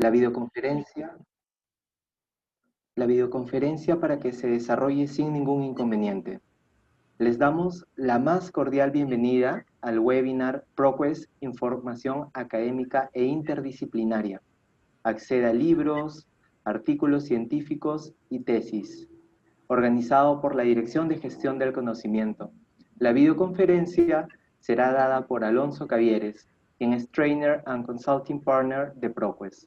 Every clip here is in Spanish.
La videoconferencia, la videoconferencia para que se desarrolle sin ningún inconveniente. Les damos la más cordial bienvenida al webinar ProQuest Información Académica e Interdisciplinaria. Acceda a libros, artículos científicos y tesis, organizado por la Dirección de Gestión del Conocimiento. La videoconferencia será dada por Alonso Cavieres, quien es Trainer and Consulting Partner de ProQuest.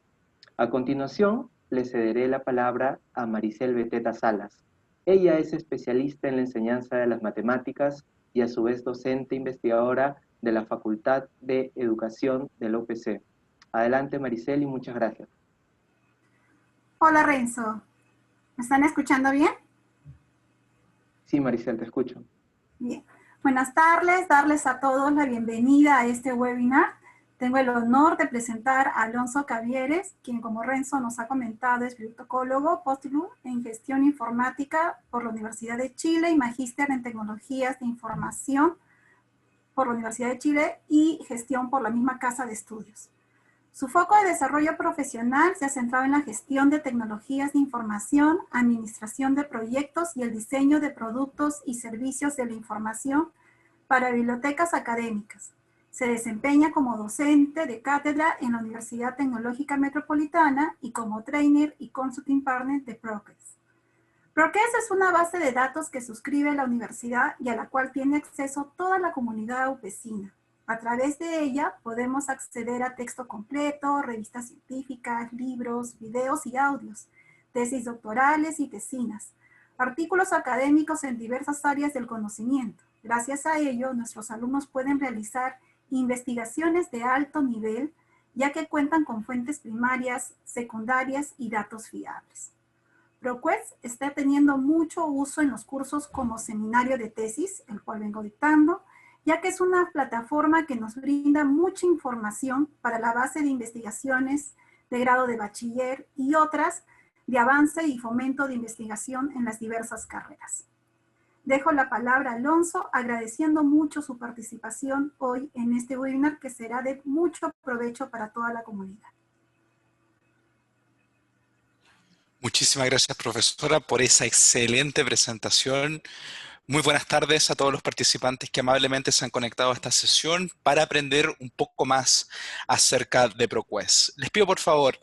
A continuación, le cederé la palabra a Maricel Beteta Salas. Ella es especialista en la enseñanza de las matemáticas y a su vez docente investigadora de la Facultad de Educación del UPC. Adelante, Maricel, y muchas gracias. Hola, Renzo. ¿Me están escuchando bien? Sí, Maricel, te escucho. Bien. Buenas tardes, darles a todos la bienvenida a este webinar. Tengo el honor de presentar a Alonso Cavieres, quien, como Renzo nos ha comentado, es bibliotecólogo postdoctoral en gestión informática por la Universidad de Chile y magíster en tecnologías de información por la Universidad de Chile y gestión por la misma casa de estudios. Su foco de desarrollo profesional se ha centrado en la gestión de tecnologías de información, administración de proyectos y el diseño de productos y servicios de la información para bibliotecas académicas. Se desempeña como docente de cátedra en la Universidad Tecnológica Metropolitana y como trainer y consulting partner de ProQuest. ProQuest es una base de datos que suscribe la universidad y a la cual tiene acceso toda la comunidad upecina. A través de ella podemos acceder a texto completo, revistas científicas, libros, videos y audios, tesis doctorales y tesinas, artículos académicos en diversas áreas del conocimiento. Gracias a ello, nuestros alumnos pueden realizar investigaciones de alto nivel, ya que cuentan con fuentes primarias, secundarias y datos fiables. ProQuest está teniendo mucho uso en los cursos como seminario de tesis, el cual vengo dictando, ya que es una plataforma que nos brinda mucha información para la base de investigaciones de grado de bachiller y otras de avance y fomento de investigación en las diversas carreras. Dejo la palabra a Alonso, agradeciendo mucho su participación hoy en este webinar que será de mucho provecho para toda la comunidad. Muchísimas gracias, profesora, por esa excelente presentación. Muy buenas tardes a todos los participantes que amablemente se han conectado a esta sesión para aprender un poco más acerca de ProQuest. Les pido, por favor,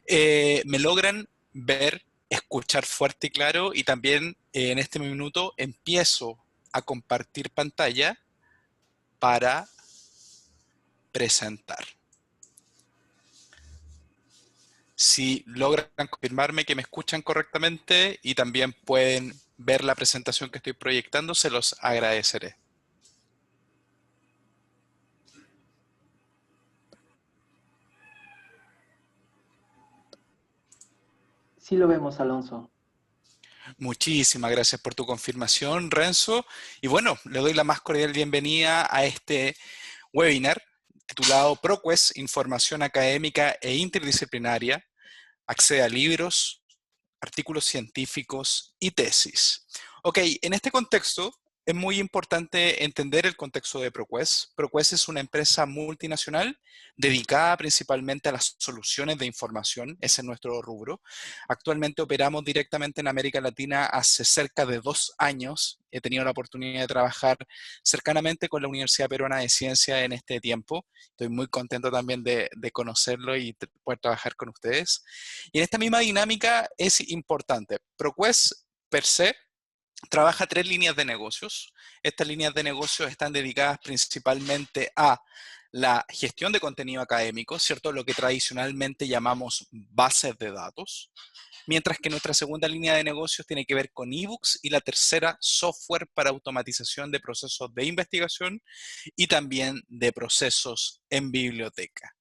me logran ver, escuchar fuerte y claro, y también en este minuto empiezo a compartir pantalla para presentar. Si logran confirmarme que me escuchan correctamente y también pueden ver la presentación que estoy proyectando, se los agradeceré. Sí lo vemos, Alonso. Muchísimas gracias por tu confirmación, Renzo. Y bueno, le doy la más cordial bienvenida a este webinar titulado ProQuest, Información Académica e Interdisciplinaria. Accede a libros, artículos científicos y tesis. Ok, en este contexto es muy importante entender el contexto de ProQuest. ProQuest es una empresa multinacional dedicada principalmente a las soluciones de información, ese es nuestro rubro. Actualmente operamos directamente en América Latina hace cerca de 2 años. He tenido la oportunidad de trabajar cercanamente con la Universidad Peruana de Ciencia en este tiempo. Estoy muy contento también de conocerlo y poder trabajar con ustedes. Y en esta misma dinámica es importante. ProQuest per se trabaja 3 líneas de negocios. Estas líneas de negocios están dedicadas principalmente a la gestión de contenido académico, ¿cierto? Lo que tradicionalmente llamamos bases de datos. Mientras que nuestra segunda línea de negocios tiene que ver con ebooks y la tercera, software para automatización de procesos de investigación y también de procesos en biblioteca.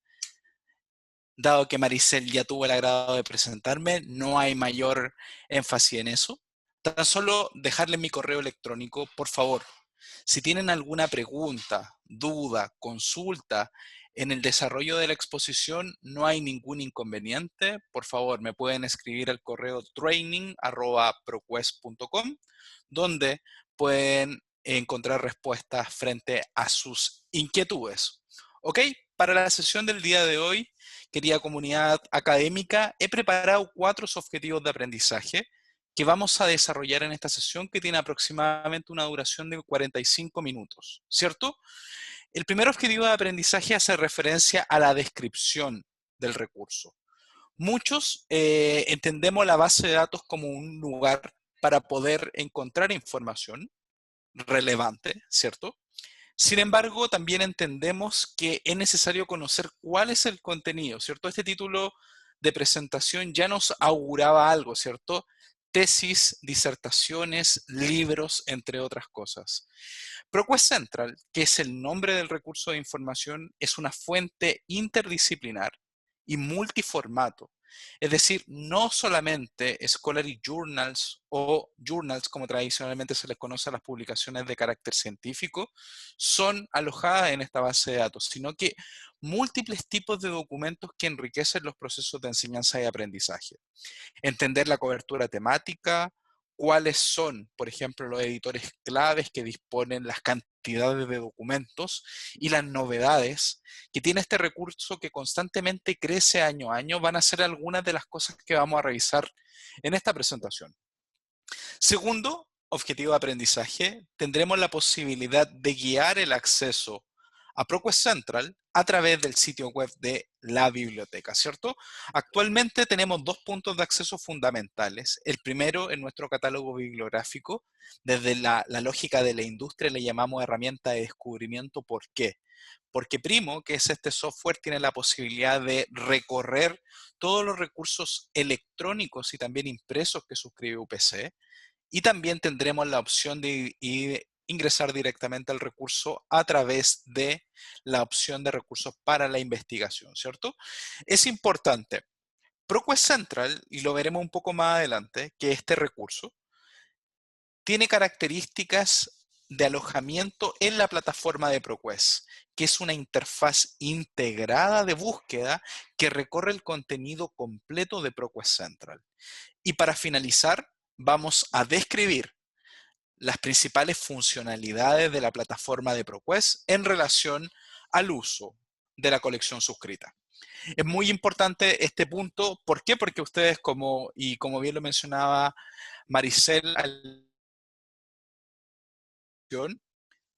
Dado que Maricel ya tuvo el agrado de presentarme, no hay mayor énfasis en eso. Tan solo dejarle mi correo electrónico, por favor. Si tienen alguna pregunta, duda, consulta en el desarrollo de la exposición, no hay ningún inconveniente. Por favor, me pueden escribir al correo training@proquest.com, donde pueden encontrar respuestas frente a sus inquietudes. ¿Ok? Para la sesión del día de hoy, querida comunidad académica, he preparado 4 objetivos de aprendizaje que vamos a desarrollar en esta sesión que tiene aproximadamente una duración de 45 minutos, ¿cierto? El primer objetivo de aprendizaje hace referencia a la descripción del recurso. Muchos entendemos la base de datos como un lugar para poder encontrar información relevante, ¿cierto? Sin embargo, también entendemos que es necesario conocer cuál es el contenido, ¿cierto? Este título de presentación ya nos auguraba algo, ¿cierto? Tesis, disertaciones, libros, entre otras cosas. ProQuest Central, que es el nombre del recurso de información, es una fuente interdisciplinar y multiformato. Es decir, no solamente scholarly journals o journals, como tradicionalmente se les conoce a las publicaciones de carácter científico, son alojadas en esta base de datos, sino que múltiples tipos de documentos que enriquecen los procesos de enseñanza y aprendizaje. Entender la cobertura temática, cuáles son, por ejemplo, los editores claves que disponen las cantidades de documentos y las novedades que tiene este recurso que constantemente crece año a año, van a ser algunas de las cosas que vamos a revisar en esta presentación. Segundo objetivo de aprendizaje, tendremos la posibilidad de guiar el acceso a ProQuest Central a través del sitio web de la biblioteca, ¿cierto? Actualmente tenemos 2 puntos de acceso fundamentales. El primero en nuestro catálogo bibliográfico. Desde la lógica de la industria le llamamos herramienta de descubrimiento. ¿Por qué? Porque Primo, que es este software, tiene la posibilidad de recorrer todos los recursos electrónicos y también impresos que suscribe UPC. Y también tendremos la opción de ingresar directamente al recurso a través de la opción de recursos para la investigación, ¿cierto? Es importante. ProQuest Central, y lo veremos un poco más adelante, que este recurso tiene características de alojamiento en la plataforma de ProQuest, que es una interfaz integrada de búsqueda que recorre el contenido completo de ProQuest Central. Y para finalizar, vamos a describir las principales funcionalidades de la plataforma de ProQuest en relación al uso de la colección suscrita. Es muy importante este punto. ¿Por qué? Porque ustedes, como bien lo mencionaba Maricel,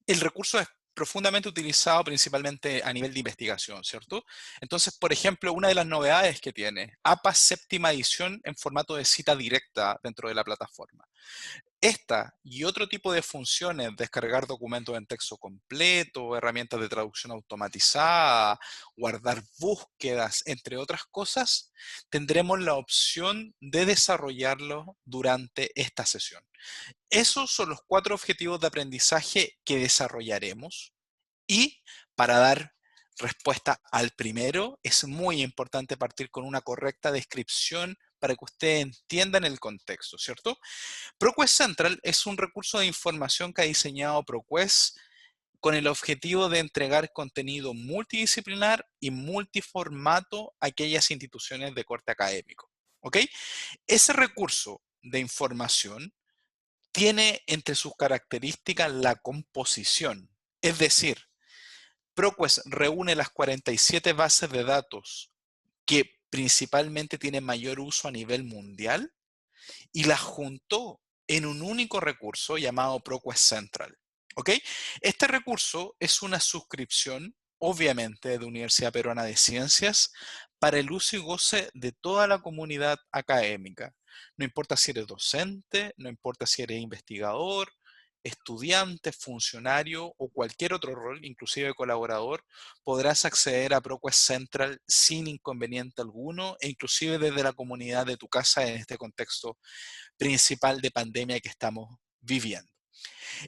el recurso es profundamente utilizado principalmente a nivel de investigación, ¿cierto? Entonces, por ejemplo, una de las novedades que tiene, APA séptima edición en formato de cita directa dentro de la plataforma. Esta y otro tipo de funciones, descargar documentos en texto completo, herramientas de traducción automatizada, guardar búsquedas, entre otras cosas, tendremos la opción de desarrollarlo durante esta sesión. Esos son los 4 objetivos de aprendizaje que desarrollaremos y para dar respuesta al primero es muy importante partir con una correcta descripción para que ustedes entiendan el contexto, ¿cierto? ProQuest Central es un recurso de información que ha diseñado ProQuest con el objetivo de entregar contenido multidisciplinar y multiformato a aquellas instituciones de corte académico. ¿Ok? Ese recurso de información tiene entre sus características la composición, es decir, ProQuest reúne las 47 bases de datos que principalmente tienen mayor uso a nivel mundial y las juntó en un único recurso llamado ProQuest Central. ¿Ok? Este recurso es una suscripción, obviamente, de Universidad Peruana de Ciencias para el uso y goce de toda la comunidad académica. No importa si eres docente, no importa si eres investigador, estudiante, funcionario o cualquier otro rol, inclusive colaborador, podrás acceder a ProQuest Central sin inconveniente alguno e inclusive desde la comunidad de tu casa en este contexto principal de pandemia que estamos viviendo.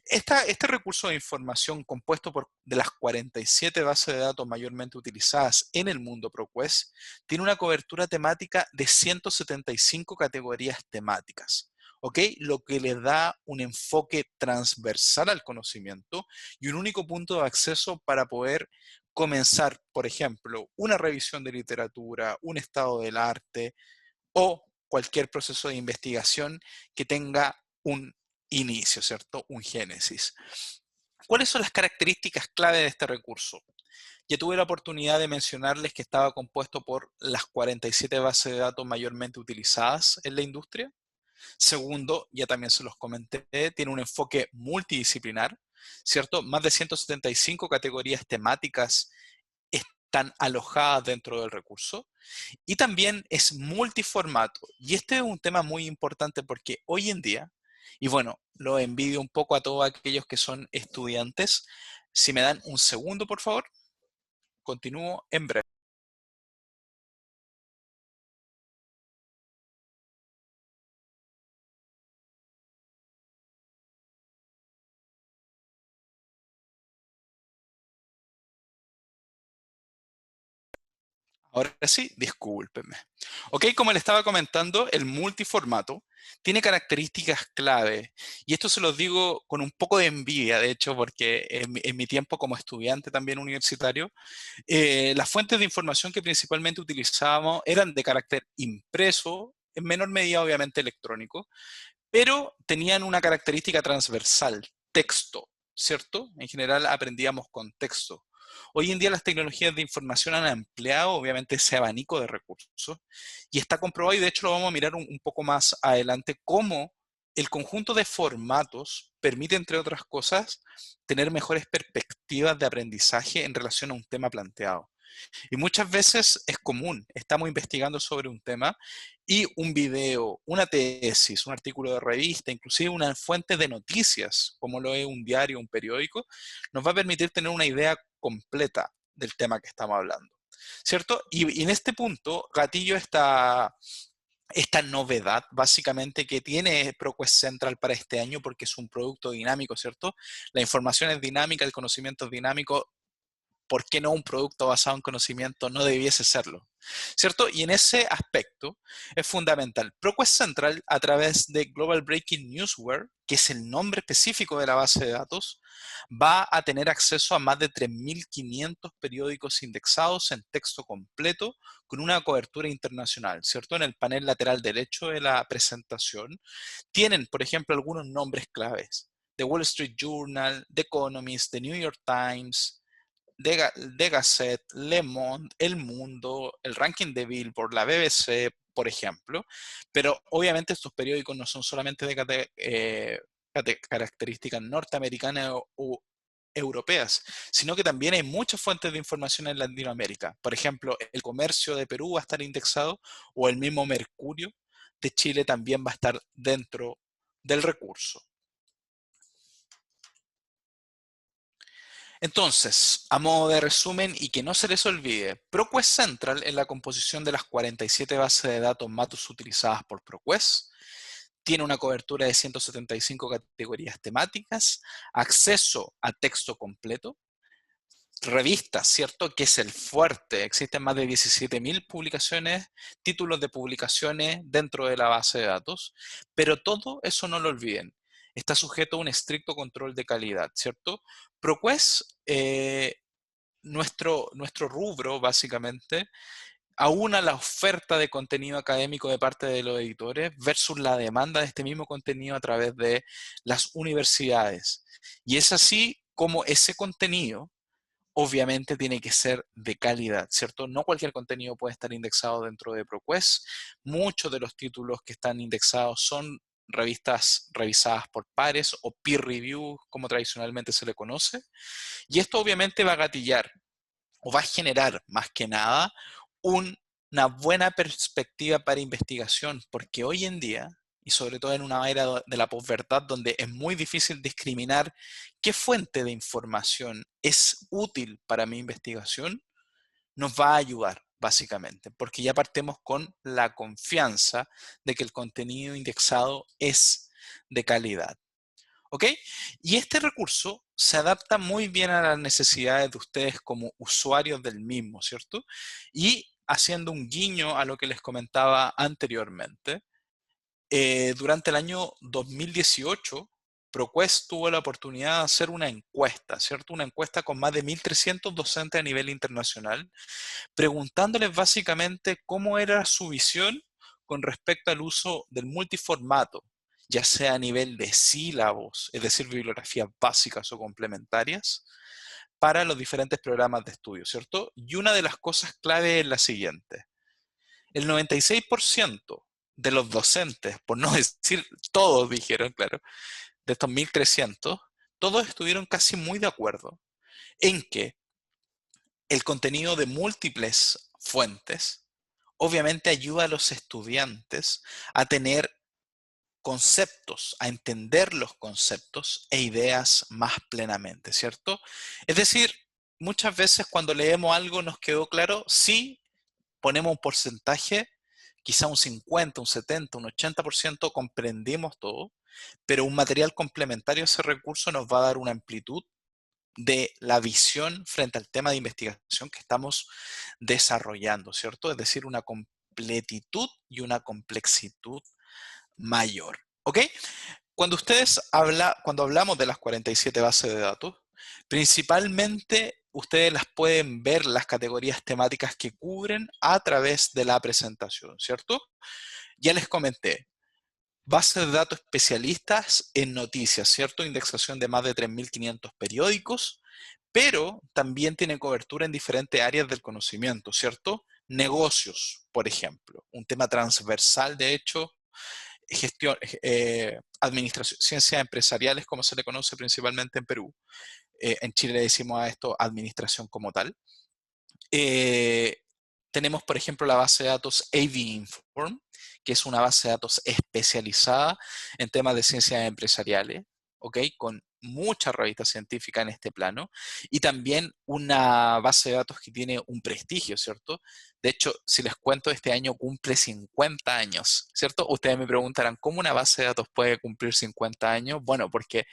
Este recurso de información compuesto de las 47 bases de datos mayormente utilizadas en el mundo ProQuest tiene una cobertura temática de 175 categorías temáticas. ¿Ok? Lo que le da un enfoque transversal al conocimiento y un único punto de acceso para poder comenzar, por ejemplo, una revisión de literatura, un estado del arte o cualquier proceso de investigación que tenga un inicio, ¿cierto? Un génesis. ¿Cuáles son las características clave de este recurso? Ya tuve la oportunidad de mencionarles que estaba compuesto por las 47 bases de datos mayormente utilizadas en la industria. Segundo, ya también se los comenté, tiene un enfoque multidisciplinar, ¿cierto? Más de 175 categorías temáticas están alojadas dentro del recurso. Y también es multiformato. Y este es un tema muy importante porque hoy en día, y bueno, lo envidio un poco a todos aquellos que son estudiantes. Si me dan un segundo, por favor, continúo en breve. Ahora sí, discúlpenme. Ok, como le estaba comentando, el multiformato tiene características clave. Y esto se los digo con un poco de envidia, de hecho, porque en mi tiempo como estudiante también universitario, las fuentes de información que principalmente utilizábamos eran de carácter impreso, en menor medida obviamente electrónico, pero tenían una característica transversal, texto, ¿cierto? En general aprendíamos con texto. Hoy en día las tecnologías de información han ampliado obviamente ese abanico de recursos y está comprobado, y de hecho lo vamos a mirar un poco más adelante, cómo el conjunto de formatos permite, entre otras cosas, tener mejores perspectivas de aprendizaje en relación a un tema planteado. Y muchas veces es común, estamos investigando sobre un tema y un video, una tesis, un artículo de revista, inclusive una fuente de noticias, como lo es un diario, un periódico, nos va a permitir tener una idea completa del tema que estamos hablando, ¿cierto? Y en este punto, gatillo esta novedad básicamente que tiene ProQuest Central para este año, porque es un producto dinámico, ¿cierto? La información es dinámica, el conocimiento es dinámico. ¿Por qué no un producto basado en conocimiento no debiese serlo? ¿Cierto? Y en ese aspecto es fundamental. ProQuest Central, a través de Global Breaking Newsware, que es el nombre específico de la base de datos, va a tener acceso a más de 3.500 periódicos indexados en texto completo con una cobertura internacional, ¿cierto? En el panel lateral derecho de la presentación tienen, por ejemplo, algunos nombres claves. The Wall Street Journal, The Economist, The New York Times, de Gazette, Le Monde, El Mundo, el ranking de Billboard, la BBC, por ejemplo. Pero obviamente estos periódicos no son solamente de características norteamericanas o europeas, sino que también hay muchas fuentes de información en Latinoamérica. Por ejemplo, el Comercio de Perú va a estar indexado o el mismo Mercurio de Chile también va a estar dentro del recurso. Entonces, a modo de resumen y que no se les olvide, ProQuest Central es la composición de las 47 bases de datos Matus utilizadas por ProQuest. Tiene una cobertura de 175 categorías temáticas, acceso a texto completo, revistas, ¿cierto? Que es el fuerte. Existen más de 17.000 publicaciones, títulos de publicaciones dentro de la base de datos, pero todo eso no lo olviden. Está sujeto a un estricto control de calidad, ¿cierto? ProQuest, nuestro rubro, básicamente, aúna la oferta de contenido académico de parte de los editores versus la demanda de este mismo contenido a través de las universidades. Y es así como ese contenido obviamente tiene que ser de calidad, ¿cierto? No cualquier contenido puede estar indexado dentro de ProQuest. Muchos de los títulos que están indexados son revistas revisadas por pares o peer review, como tradicionalmente se le conoce. Y esto obviamente va a gatillar o va a generar más que nada una buena perspectiva para investigación, porque hoy en día, y sobre todo en una era de la posverdad donde es muy difícil discriminar qué fuente de información es útil para mi investigación, nos va a ayudar básicamente, porque ya partimos con la confianza de que el contenido indexado es de calidad. ¿Ok? Y este recurso se adapta muy bien a las necesidades de ustedes como usuarios del mismo, ¿cierto? Y haciendo un guiño a lo que les comentaba anteriormente, durante el año 2018, ProQuest tuvo la oportunidad de hacer una encuesta, ¿cierto? Una encuesta con más de 1.300 docentes a nivel internacional, preguntándoles básicamente cómo era su visión con respecto al uso del multiformato, ya sea a nivel de sílabos, es decir, bibliografías básicas o complementarias, para los diferentes programas de estudio, ¿cierto? Y una de las cosas clave es la siguiente. El 96% de los docentes, por no decir todos dijeron, claro, de estos 1.300, todos estuvieron casi muy de acuerdo en que el contenido de múltiples fuentes obviamente ayuda a los estudiantes a tener conceptos, a entender los conceptos e ideas más plenamente, ¿cierto? Es decir, muchas veces cuando leemos algo nos quedó claro, sí, ponemos un porcentaje, quizá un 50, un 70, un 80% comprendimos todo, pero un material complementario a ese recurso nos va a dar una amplitud de la visión frente al tema de investigación que estamos desarrollando, ¿cierto? Es decir, una completitud y una complexitud mayor, ¿ok? Cuando hablamos de las 47 bases de datos, principalmente ustedes las pueden ver las categorías temáticas que cubren a través de la presentación, ¿cierto? Ya les comenté, bases de datos especialistas en noticias, ¿cierto? Indexación de más de 3.500 periódicos, pero también tiene cobertura en diferentes áreas del conocimiento, ¿cierto? Negocios, por ejemplo, un tema transversal, de hecho, gestión, administración, ciencias empresariales, como se le conoce principalmente en Perú. En Chile le decimos a esto administración como tal. Eh, Tenemos, por ejemplo, la base de datos AV Inform, que es una base de datos especializada en temas de ciencias empresariales, ¿ok? Con muchas revistas científicas en este plano, y también una base de datos que tiene un prestigio, ¿cierto? De hecho, si les cuento, este año cumple 50 años, ¿cierto? Ustedes me preguntarán, ¿cómo una base de datos puede cumplir 50 años? Bueno, porque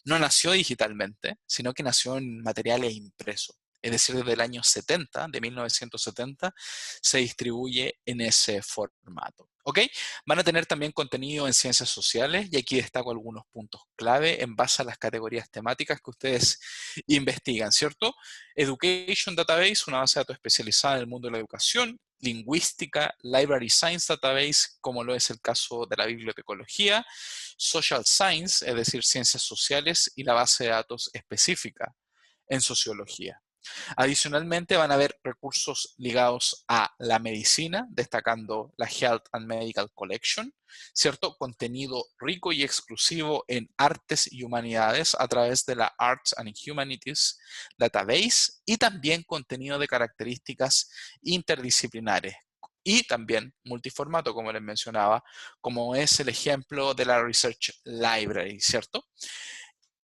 no nació digitalmente, sino que nació en materiales impresos. Es decir, desde el año 70, de 1970, se distribuye en ese formato. ¿Ok? Van a tener también contenido en ciencias sociales y aquí destaco algunos puntos clave en base a las categorías temáticas que ustedes investigan, ¿cierto? Education Database, una base de datos especializada en el mundo de la educación. Lingüística, Library Science Database, como lo es el caso de la bibliotecología. Social Science, es decir, ciencias sociales, y la base de datos específica en sociología. Adicionalmente van a haber recursos ligados a la medicina, destacando la Health and Medical Collection, ¿cierto? Contenido rico y exclusivo en artes y humanidades a través de la Arts and Humanities Database, y también contenido de características interdisciplinares y también multiformato, como les mencionaba, como es el ejemplo de la Research Library, ¿cierto?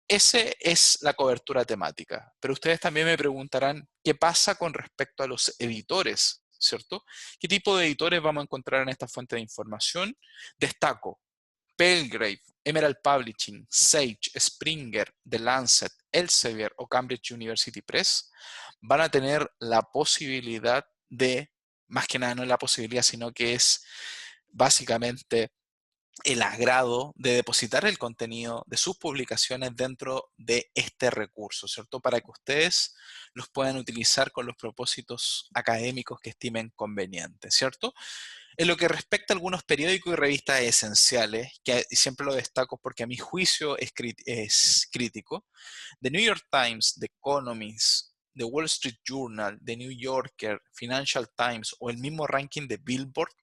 Esa es la cobertura temática, pero ustedes también me preguntarán qué pasa con respecto a los editores, ¿cierto? ¿Qué tipo de editores vamos a encontrar en esta fuente de información? Destaco Palgrave, Emerald Publishing, Sage, Springer, The Lancet, Elsevier o Cambridge University Press van a tener la posibilidad de, más que nada no es la posibilidad, sino que es básicamente el agrado de depositar el contenido de sus publicaciones dentro de este recurso, ¿cierto? Para que ustedes los puedan utilizar con los propósitos académicos que estimen convenientes, ¿cierto? En lo que respecta a algunos periódicos y revistas esenciales, que siempre lo destaco porque a mi juicio es crítico, The New York Times, The Economist, The Wall Street Journal, The New Yorker, Financial Times o el mismo ranking de Billboard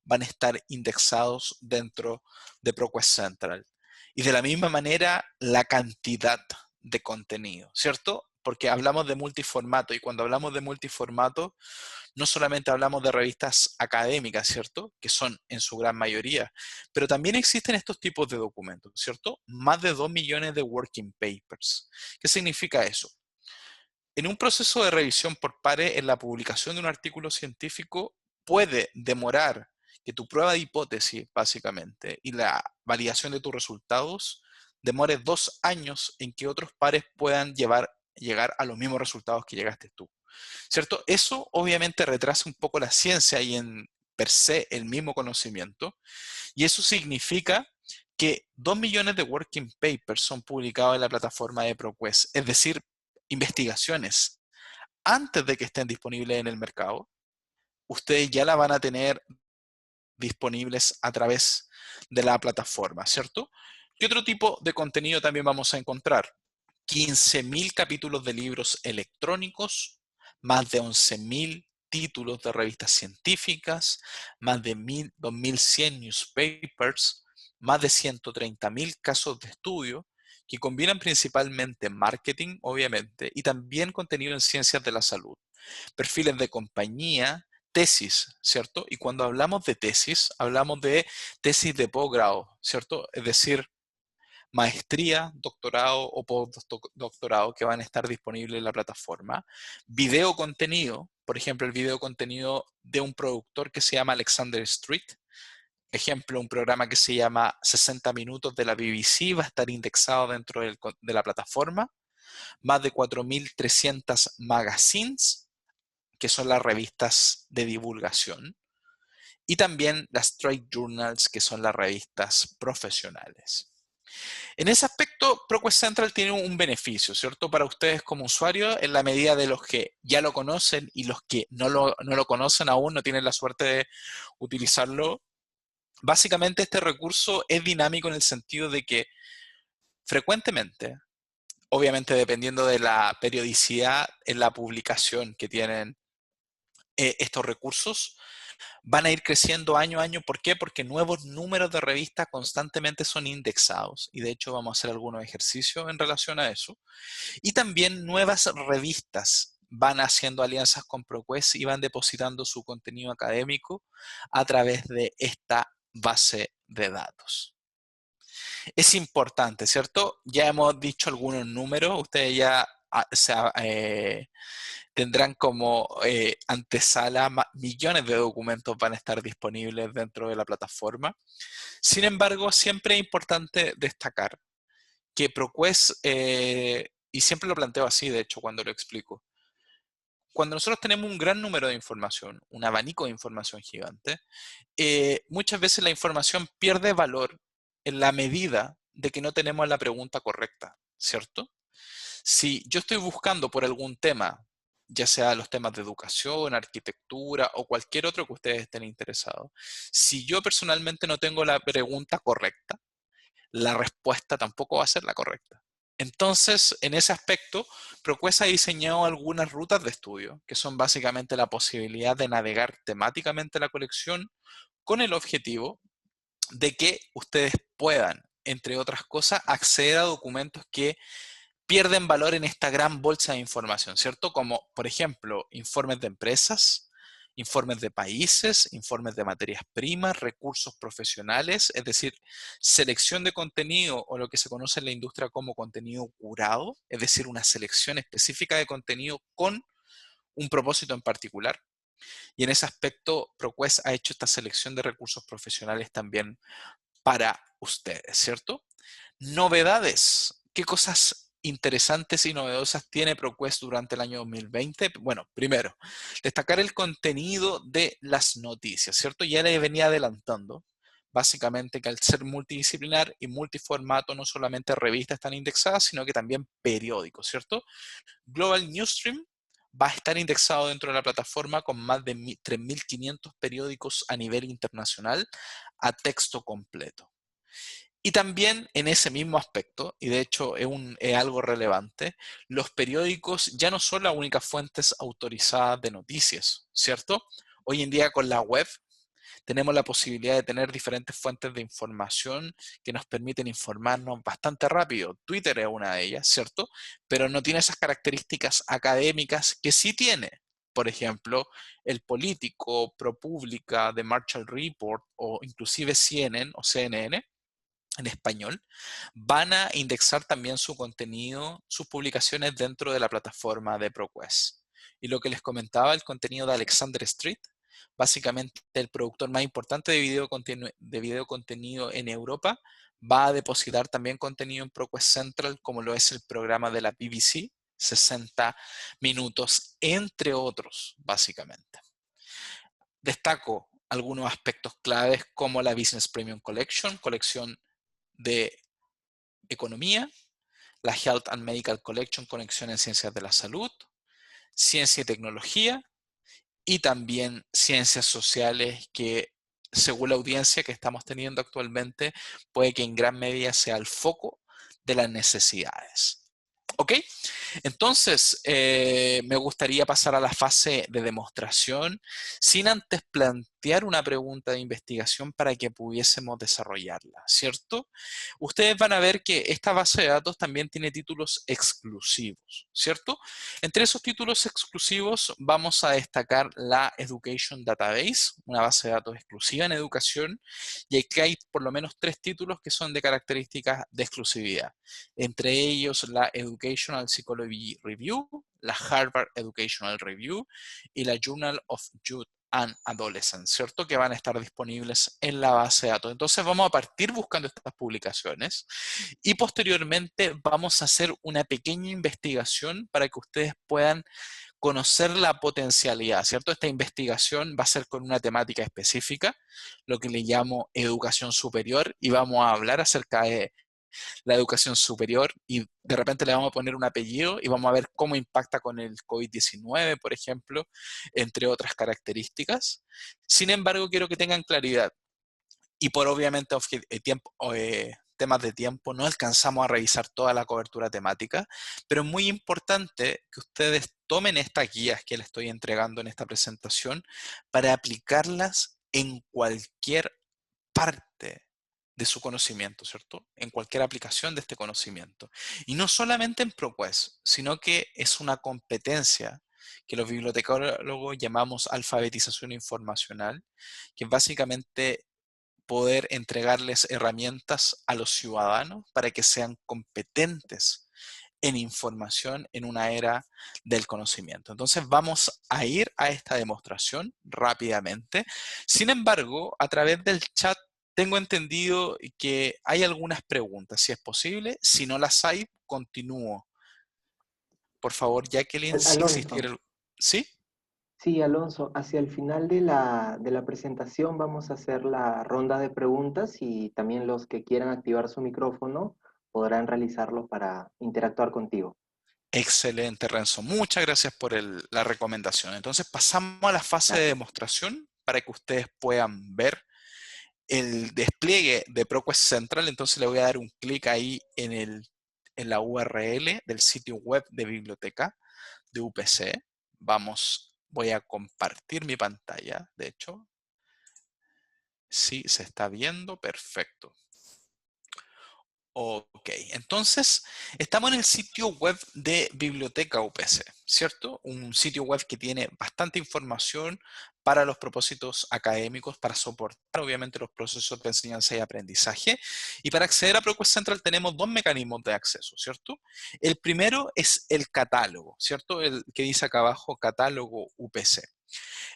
van a estar indexados dentro de ProQuest Central. Y de la misma manera, la cantidad de contenido, ¿cierto? Porque hablamos de multiformato, y cuando hablamos de multiformato, no solamente hablamos de revistas académicas, ¿cierto? Que son en su gran mayoría, pero también existen estos tipos de documentos, ¿cierto? Más de 2 millones de working papers. ¿Qué significa eso? En un proceso de revisión por pares, en la publicación de un artículo científico, puede demorar que tu prueba de hipótesis, básicamente, y la validación de tus resultados demore 2 años en que otros pares puedan llegar a los mismos resultados que llegaste tú. ¿Cierto? Eso obviamente retrasa un poco la ciencia y en per se el mismo conocimiento, y eso significa que 2 millones de working papers son publicados en la plataforma de ProQuest, es decir, investigaciones antes de que estén disponibles en el mercado, ustedes ya la van a tener disponibles a través de la plataforma, ¿cierto? ¿Qué otro tipo de contenido también vamos a encontrar? 15.000 capítulos de libros electrónicos, más de 11.000 títulos de revistas científicas, más de 2.100 newspapers, más de 130.000 casos de estudio que combinan principalmente marketing, obviamente, y también contenido en ciencias de la salud, perfiles de compañía, tesis, ¿cierto? Y cuando hablamos de tesis de posgrado, ¿cierto? Es decir, maestría, doctorado o postdoctorado que van a estar disponibles en la plataforma. Video contenido, por ejemplo, el video contenido de un productor que se llama Alexander Street. Ejemplo, un programa que se llama 60 minutos de la BBC va a estar indexado dentro de la plataforma. Más de 4.300 magazines, que son las revistas de divulgación. Y también las trade journals, que son las revistas profesionales. En ese aspecto, ProQuest Central tiene un beneficio, ¿cierto? Para ustedes como usuarios, en la medida de los que ya lo conocen y los que no lo conocen aún, no tienen la suerte de utilizarlo. Básicamente este recurso es dinámico en el sentido de que frecuentemente, obviamente dependiendo de la periodicidad en la publicación que tienen estos recursos, van a ir creciendo año a año. ¿Por qué? Porque nuevos números de revistas constantemente son indexados. Y de hecho vamos a hacer algunos ejercicios en relación a eso. Y también nuevas revistas van haciendo alianzas con ProQuest y van depositando su contenido académico a través de esta base de datos. Es importante, ¿cierto? Ya hemos dicho algunos números. Ustedes ya tendrán como antesala millones de documentos van a estar disponibles dentro de la plataforma. Sin embargo, siempre es importante destacar que ProQuest, y siempre lo planteo así, de hecho, cuando lo explico, cuando nosotros tenemos un gran número de información, un abanico de información gigante, muchas veces la información pierde valor en la medida de que no tenemos la pregunta correcta, ¿cierto? Si yo estoy buscando por algún tema, ya sea los temas de educación, arquitectura o cualquier otro que ustedes estén interesados, si yo personalmente no tengo la pregunta correcta, la respuesta tampoco va a ser la correcta. Entonces, en ese aspecto, ProQuest ha diseñado algunas rutas de estudio, que son básicamente la posibilidad de navegar temáticamente la colección con el objetivo de que ustedes puedan, entre otras cosas, acceder a documentos que pierden valor en esta gran bolsa de información, ¿cierto? Como, por ejemplo, informes de empresas, informes de países, informes de materias primas, recursos profesionales, es decir, selección de contenido o lo que se conoce en la industria como contenido curado, es decir, una selección específica de contenido con un propósito en particular. Y en ese aspecto, ProQuest ha hecho esta selección de recursos profesionales también para ustedes, ¿cierto? Novedades. ¿Qué cosas interesantes y novedosas tiene ProQuest durante el año 2020? Bueno, primero, destacar el contenido de las noticias, ¿cierto? Ya les venía adelantando, básicamente, que al ser multidisciplinar y multiformato, no solamente revistas están indexadas, sino que también periódicos, ¿cierto? Global Newsstream va a estar indexado dentro de la plataforma con más de 3.500 periódicos a nivel internacional a texto completo. Y también en ese mismo aspecto, y de hecho es algo relevante, los periódicos ya no son las únicas fuentes autorizadas de noticias, ¿cierto? Hoy en día con la web tenemos la posibilidad de tener diferentes fuentes de información que nos permiten informarnos bastante rápido. Twitter es una de ellas, ¿cierto? Pero no tiene esas características académicas que sí tiene. Por ejemplo, el Político, ProPublica, The Marshall Report o inclusive CNN o CNN en español, van a indexar también su contenido, sus publicaciones dentro de la plataforma de ProQuest. Y lo que les comentaba, el contenido de Alexander Street, básicamente el productor más importante de video contenido en Europa, va a depositar también contenido en ProQuest Central, como lo es el programa de la BBC, 60 minutos, entre otros, básicamente. Destaco algunos aspectos claves como la Business Premium Collection, colección de economía, la Health and Medical Collection, conexión en ciencias de la salud, ciencia y tecnología, y también ciencias sociales que, según la audiencia que estamos teniendo actualmente, puede que en gran medida sea el foco de las necesidades. ¿Ok? Entonces, me gustaría pasar a la fase de demostración sin antes plantear una pregunta de investigación para que pudiésemos desarrollarla, ¿cierto? Ustedes van a ver que esta base de datos también tiene títulos exclusivos, ¿cierto? Entre esos títulos exclusivos vamos a destacar la Education Database, una base de datos exclusiva en educación, y aquí hay por lo menos 3 títulos que son de características de exclusividad. Entre ellos la Educational Psychology Review, la Harvard Educational Review y la Journal of Youth and Adolescence, ¿cierto? Que van a estar disponibles en la base de datos. Entonces vamos a partir buscando estas publicaciones y posteriormente vamos a hacer una pequeña investigación para que ustedes puedan conocer la potencialidad, ¿cierto? Esta investigación va a ser con una temática específica, lo que le llamo educación superior, y vamos a hablar acerca de la educación superior y de repente le vamos a poner un apellido y vamos a ver cómo impacta con el COVID-19, por ejemplo, entre otras características. Sin embargo, quiero que tengan claridad y por obviamente temas de tiempo no alcanzamos a revisar toda la cobertura temática, pero es muy importante que ustedes tomen estas guías que les estoy entregando en esta presentación para aplicarlas en cualquier parte de su conocimiento, ¿cierto? En cualquier aplicación de este conocimiento. Y no solamente en ProQuest, sino que es una competencia que los bibliotecólogos llamamos alfabetización informacional, que es básicamente poder entregarles herramientas a los ciudadanos para que sean competentes en información en una era del conocimiento. Entonces vamos a ir a esta demostración rápidamente. Sin embargo, a través del chat tengo entendido que hay algunas preguntas, si es posible. Si no las hay, continúo. Por favor, Jacqueline, si Alonso, existiera... ¿Sí? sí, Alonso, hacia el final de la presentación vamos a hacer la ronda de preguntas y también los que quieran activar su micrófono podrán realizarlo para interactuar contigo. Excelente, Renzo. Muchas gracias por la recomendación. Entonces pasamos a la fase de Gracias. demostración para que ustedes puedan ver el despliegue de ProQuest Central. Entonces le voy a dar un clic ahí en la URL del sitio web de biblioteca de UPC. Voy a compartir mi pantalla, de hecho. Sí, se está viendo, perfecto. Ok, entonces estamos en el sitio web de Biblioteca UPC, ¿cierto? Un sitio web que tiene bastante información para los propósitos académicos, para soportar obviamente los procesos de enseñanza y aprendizaje. Y para acceder a ProQuest Central tenemos 2 mecanismos de acceso, ¿cierto? El primero es el catálogo, ¿cierto? El que dice acá abajo, catálogo UPC.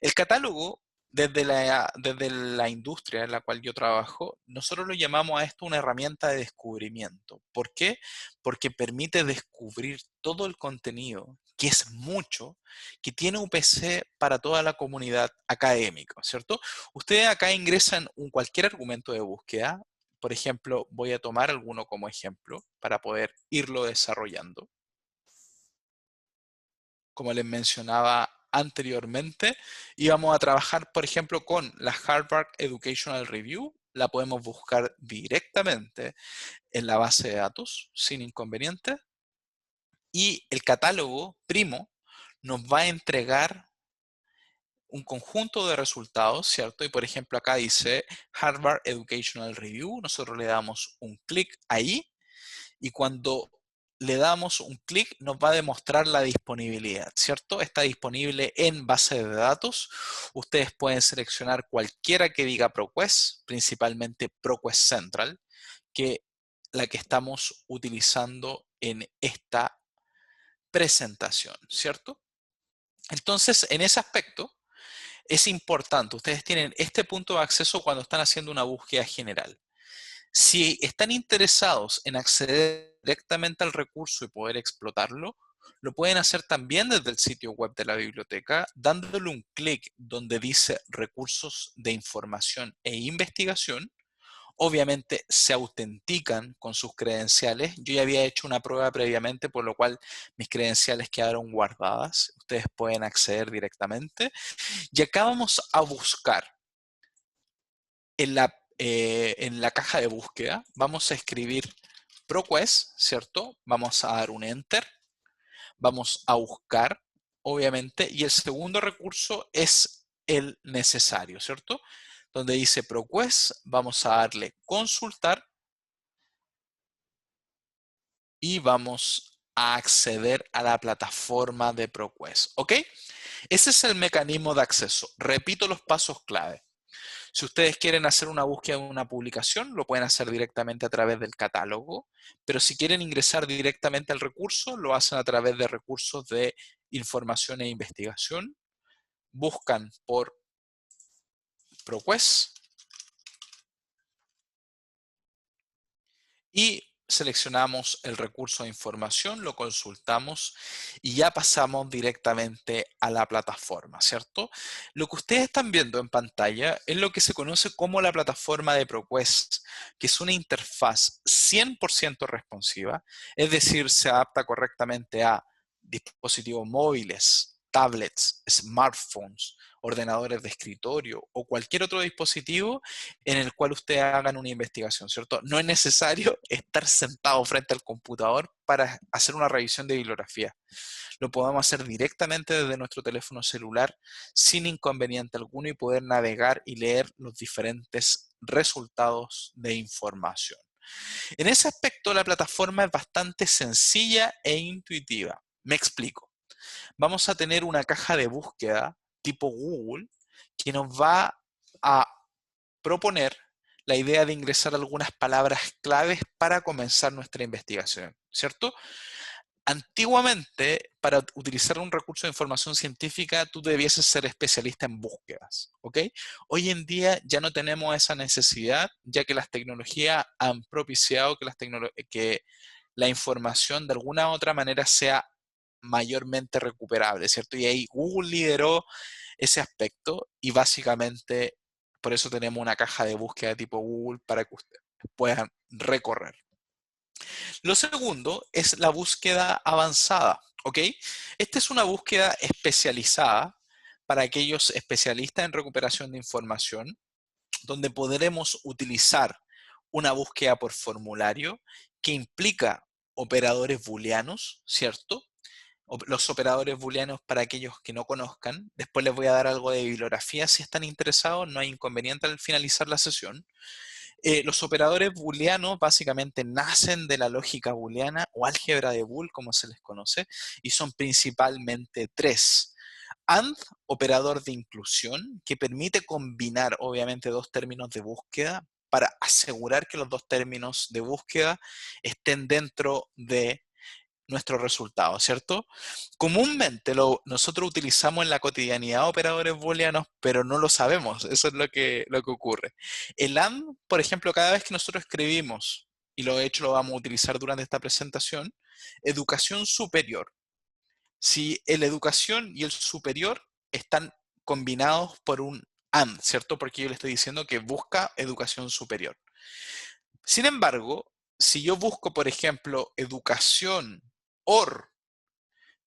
El catálogo, desde la industria en la cual yo trabajo, nosotros lo llamamos a esto una herramienta de descubrimiento. ¿Por qué? Porque permite descubrir todo el contenido, que es mucho, que tiene UPC para toda la comunidad académica, ¿cierto? Ustedes acá ingresan cualquier argumento de búsqueda. Por ejemplo, voy a tomar alguno como ejemplo para poder irlo desarrollando. Como les mencionaba anteriormente, íbamos a trabajar, por ejemplo, con la Harvard Educational Review. La podemos buscar directamente en la base de datos sin inconveniente. Y el catálogo primo nos va a entregar un conjunto de resultados, ¿cierto? Y por ejemplo acá dice Harvard Educational Review. Nosotros le damos un clic ahí y cuando le damos un clic nos va a demostrar la disponibilidad, ¿cierto? Está disponible en base de datos. Ustedes pueden seleccionar cualquiera que diga ProQuest, principalmente ProQuest Central, que la que estamos utilizando en esta presentación, ¿cierto? Entonces, en ese aspecto, es importante. Ustedes tienen este punto de acceso cuando están haciendo una búsqueda general. Si están interesados en acceder directamente al recurso y poder explotarlo, lo pueden hacer también desde el sitio web de la biblioteca, dándole un clic donde dice recursos de información e investigación. Obviamente se autentican con sus credenciales. Yo ya había hecho una prueba previamente, por lo cual mis credenciales quedaron guardadas. Ustedes pueden acceder directamente. Y acá vamos a buscar en la caja de búsqueda, vamos a escribir ProQuest, ¿cierto? Vamos a dar un Enter, vamos a buscar, obviamente, y el segundo recurso es el necesario, ¿cierto? Donde dice ProQuest, vamos a darle consultar y vamos a acceder a la plataforma de ProQuest, ¿ok? Ese es el mecanismo de acceso. Repito los pasos clave. Si ustedes quieren hacer una búsqueda de una publicación, lo pueden hacer directamente a través del catálogo, pero si quieren ingresar directamente al recurso, lo hacen a través de recursos de información e investigación. Buscan por ProQuest y seleccionamos el recurso de información, lo consultamos y ya pasamos directamente a la plataforma, ¿cierto? Lo que ustedes están viendo en pantalla es lo que se conoce como la plataforma de ProQuest, que es una interfaz 100% responsiva, es decir, se adapta correctamente a dispositivos móviles, tablets, smartphones, ordenadores de escritorio o cualquier otro dispositivo en el cual ustedes hagan una investigación, ¿cierto? No es necesario estar sentado frente al computador para hacer una revisión de bibliografía. Lo podemos hacer directamente desde nuestro teléfono celular sin inconveniente alguno y poder navegar y leer los diferentes resultados de información. En ese aspecto, la plataforma es bastante sencilla e intuitiva. Me explico. Vamos a tener una caja de búsqueda tipo Google que nos va a proponer la idea de ingresar algunas palabras claves para comenzar nuestra investigación, ¿cierto? Antiguamente, para utilizar un recurso de información científica, tú debieses ser especialista en búsquedas, ¿ok? Hoy en día ya no tenemos esa necesidad, ya que las tecnologías han propiciado que la información de alguna u otra manera sea mayormente recuperable, ¿cierto? Y ahí Google lideró ese aspecto y básicamente por eso tenemos una caja de búsqueda tipo Google para que ustedes puedan recorrer. Lo segundo es la búsqueda avanzada, ¿ok? Esta es una búsqueda especializada para aquellos especialistas en recuperación de información, donde podremos utilizar una búsqueda por formulario que implica operadores booleanos, ¿cierto? Los operadores booleanos para aquellos que no conozcan. Después les voy a dar algo de bibliografía si están interesados, no hay inconveniente al finalizar la sesión. Los operadores booleanos básicamente nacen de la lógica booleana o álgebra de Boole, como se les conoce, y son principalmente tres. AND, operador de inclusión, que permite combinar obviamente dos términos de búsqueda para asegurar que los dos términos de búsqueda estén dentro de nuestro resultado, ¿cierto? Comúnmente nosotros utilizamos en la cotidianidad operadores booleanos, pero no lo sabemos, eso es lo que ocurre. El AND, por ejemplo, cada vez que nosotros escribimos, y lo hecho lo vamos a utilizar durante esta presentación, educación superior. Si el educación y el superior están combinados por un AND, ¿cierto? Porque yo le estoy diciendo que busca educación superior. Sin embargo, si yo busco, por ejemplo, educación OR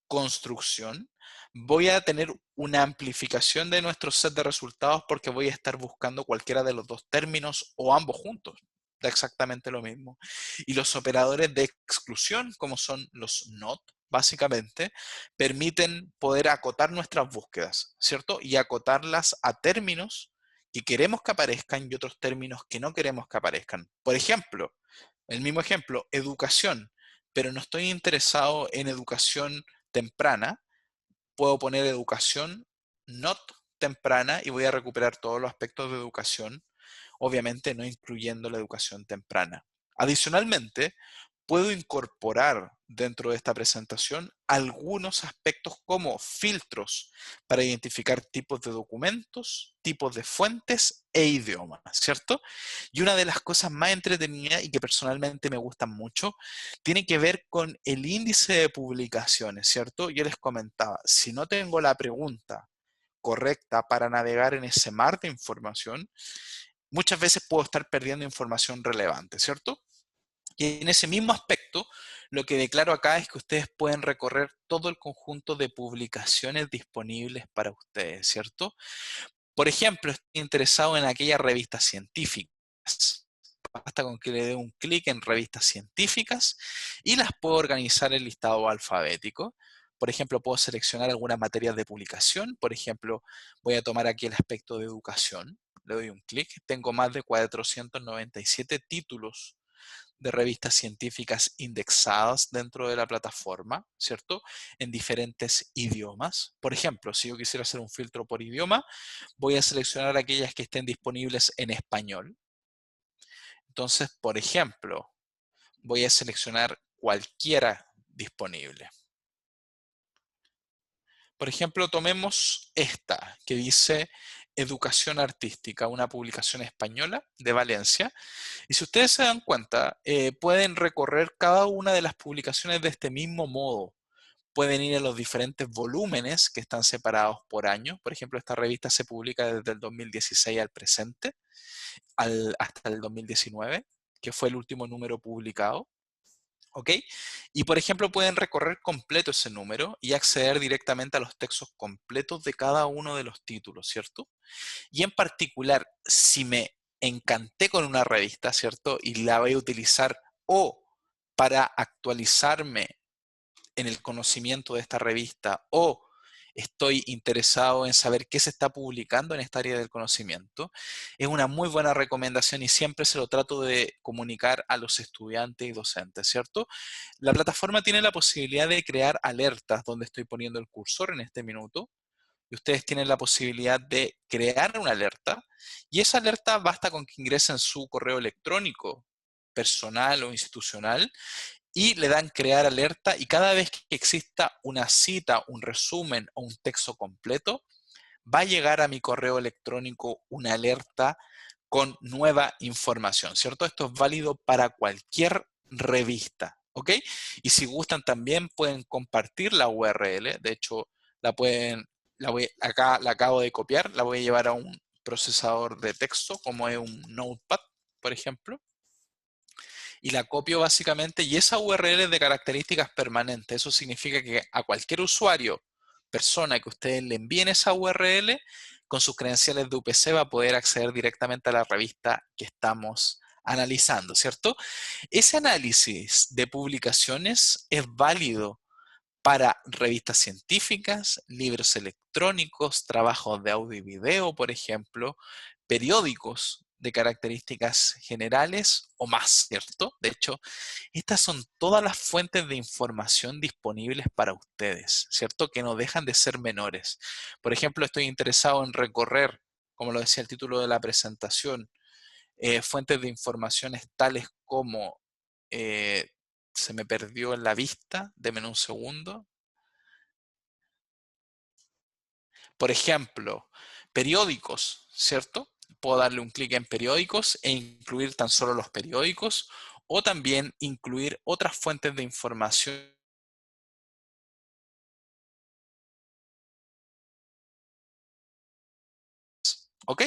construcción, voy a tener una amplificación de nuestro set de resultados porque voy a estar buscando cualquiera de los dos términos o ambos juntos. Da exactamente lo mismo. Y los operadores de exclusión, como son los NOT, básicamente, permiten poder acotar nuestras búsquedas, ¿cierto? Y acotarlas a términos que queremos que aparezcan y otros términos que no queremos que aparezcan. Por ejemplo, el mismo ejemplo, educación, pero no estoy interesado en educación temprana, puedo poner educación not temprana y voy a recuperar todos los aspectos de educación, obviamente no incluyendo la educación temprana. Adicionalmente, puedo incorporar dentro de esta presentación algunos aspectos como filtros para identificar tipos de documentos, tipos de fuentes e idiomas, ¿cierto? Y una de las cosas más entretenidas y que personalmente me gustan mucho, tiene que ver con el índice de publicaciones, ¿cierto? Yo les comentaba, si no tengo la pregunta correcta para navegar en ese mar de información, muchas veces puedo estar perdiendo información relevante, ¿cierto? Y en ese mismo aspecto, lo que declaro acá es que ustedes pueden recorrer todo el conjunto de publicaciones disponibles para ustedes, ¿cierto? Por ejemplo, estoy interesado en aquellas revistas científicas. Basta con que le dé un clic en revistas científicas y las puedo organizar en listado alfabético. Por ejemplo, puedo seleccionar algunas materias de publicación. Por ejemplo, voy a tomar aquí el aspecto de educación. Le doy un clic. Tengo más de 497 títulos de revistas científicas indexadas dentro de la plataforma, ¿cierto? En diferentes idiomas. Por ejemplo, si yo quisiera hacer un filtro por idioma, voy a seleccionar aquellas que estén disponibles en español. Entonces, por ejemplo, voy a seleccionar cualquiera disponible. Por ejemplo, tomemos esta que dice Educación Artística, una publicación española de Valencia. Y si ustedes se dan cuenta, pueden recorrer cada una de las publicaciones de este mismo modo. Pueden ir a los diferentes volúmenes que están separados por año. Por ejemplo, esta revista se publica desde el 2016 al presente, hasta el 2019, que fue el último número publicado. ¿Ok? Y por ejemplo pueden recorrer completo ese número y acceder directamente a los textos completos de cada uno de los títulos, ¿cierto? Y en particular, si me encanté con una revista, ¿cierto? Y la voy a utilizar o para actualizarme en el conocimiento de esta revista o estoy interesado en saber qué se está publicando en esta área del conocimiento, es una muy buena recomendación y siempre se lo trato de comunicar a los estudiantes y docentes, ¿cierto? La plataforma tiene la posibilidad de crear alertas donde estoy poniendo el cursor en este minuto y ustedes tienen la posibilidad de crear una alerta y esa alerta basta con que ingresen su correo electrónico personal o institucional y le dan crear alerta y cada vez que exista una cita, un resumen o un texto completo, va a llegar a mi correo electrónico una alerta con nueva información, ¿cierto? Esto es válido para cualquier revista, ¿ok? Y si gustan también pueden compartir la URL, de hecho la pueden, acá la acabo de copiar, la voy a llevar a un procesador de texto como es un Notepad, por ejemplo, y la copio básicamente, y esa URL es de características permanentes. Eso significa que a cualquier usuario, persona que ustedes le envíen esa URL, con sus credenciales de UPC va a poder acceder directamente a la revista que estamos analizando, ¿cierto? Ese análisis de publicaciones es válido para revistas científicas, libros electrónicos, trabajos de audio y video, por ejemplo, periódicos de características generales o más, ¿cierto? De hecho, estas son todas las fuentes de información disponibles para ustedes, ¿cierto? Que no dejan de ser menores. Por ejemplo, estoy interesado en recorrer, como lo decía el título de la presentación, fuentes de informaciones tales como eh, se me perdió en la vista, denme un segundo. Por ejemplo, periódicos, ¿cierto? Puedo darle un clic en periódicos e incluir tan solo los periódicos o también incluir otras fuentes de información. ¿Ok?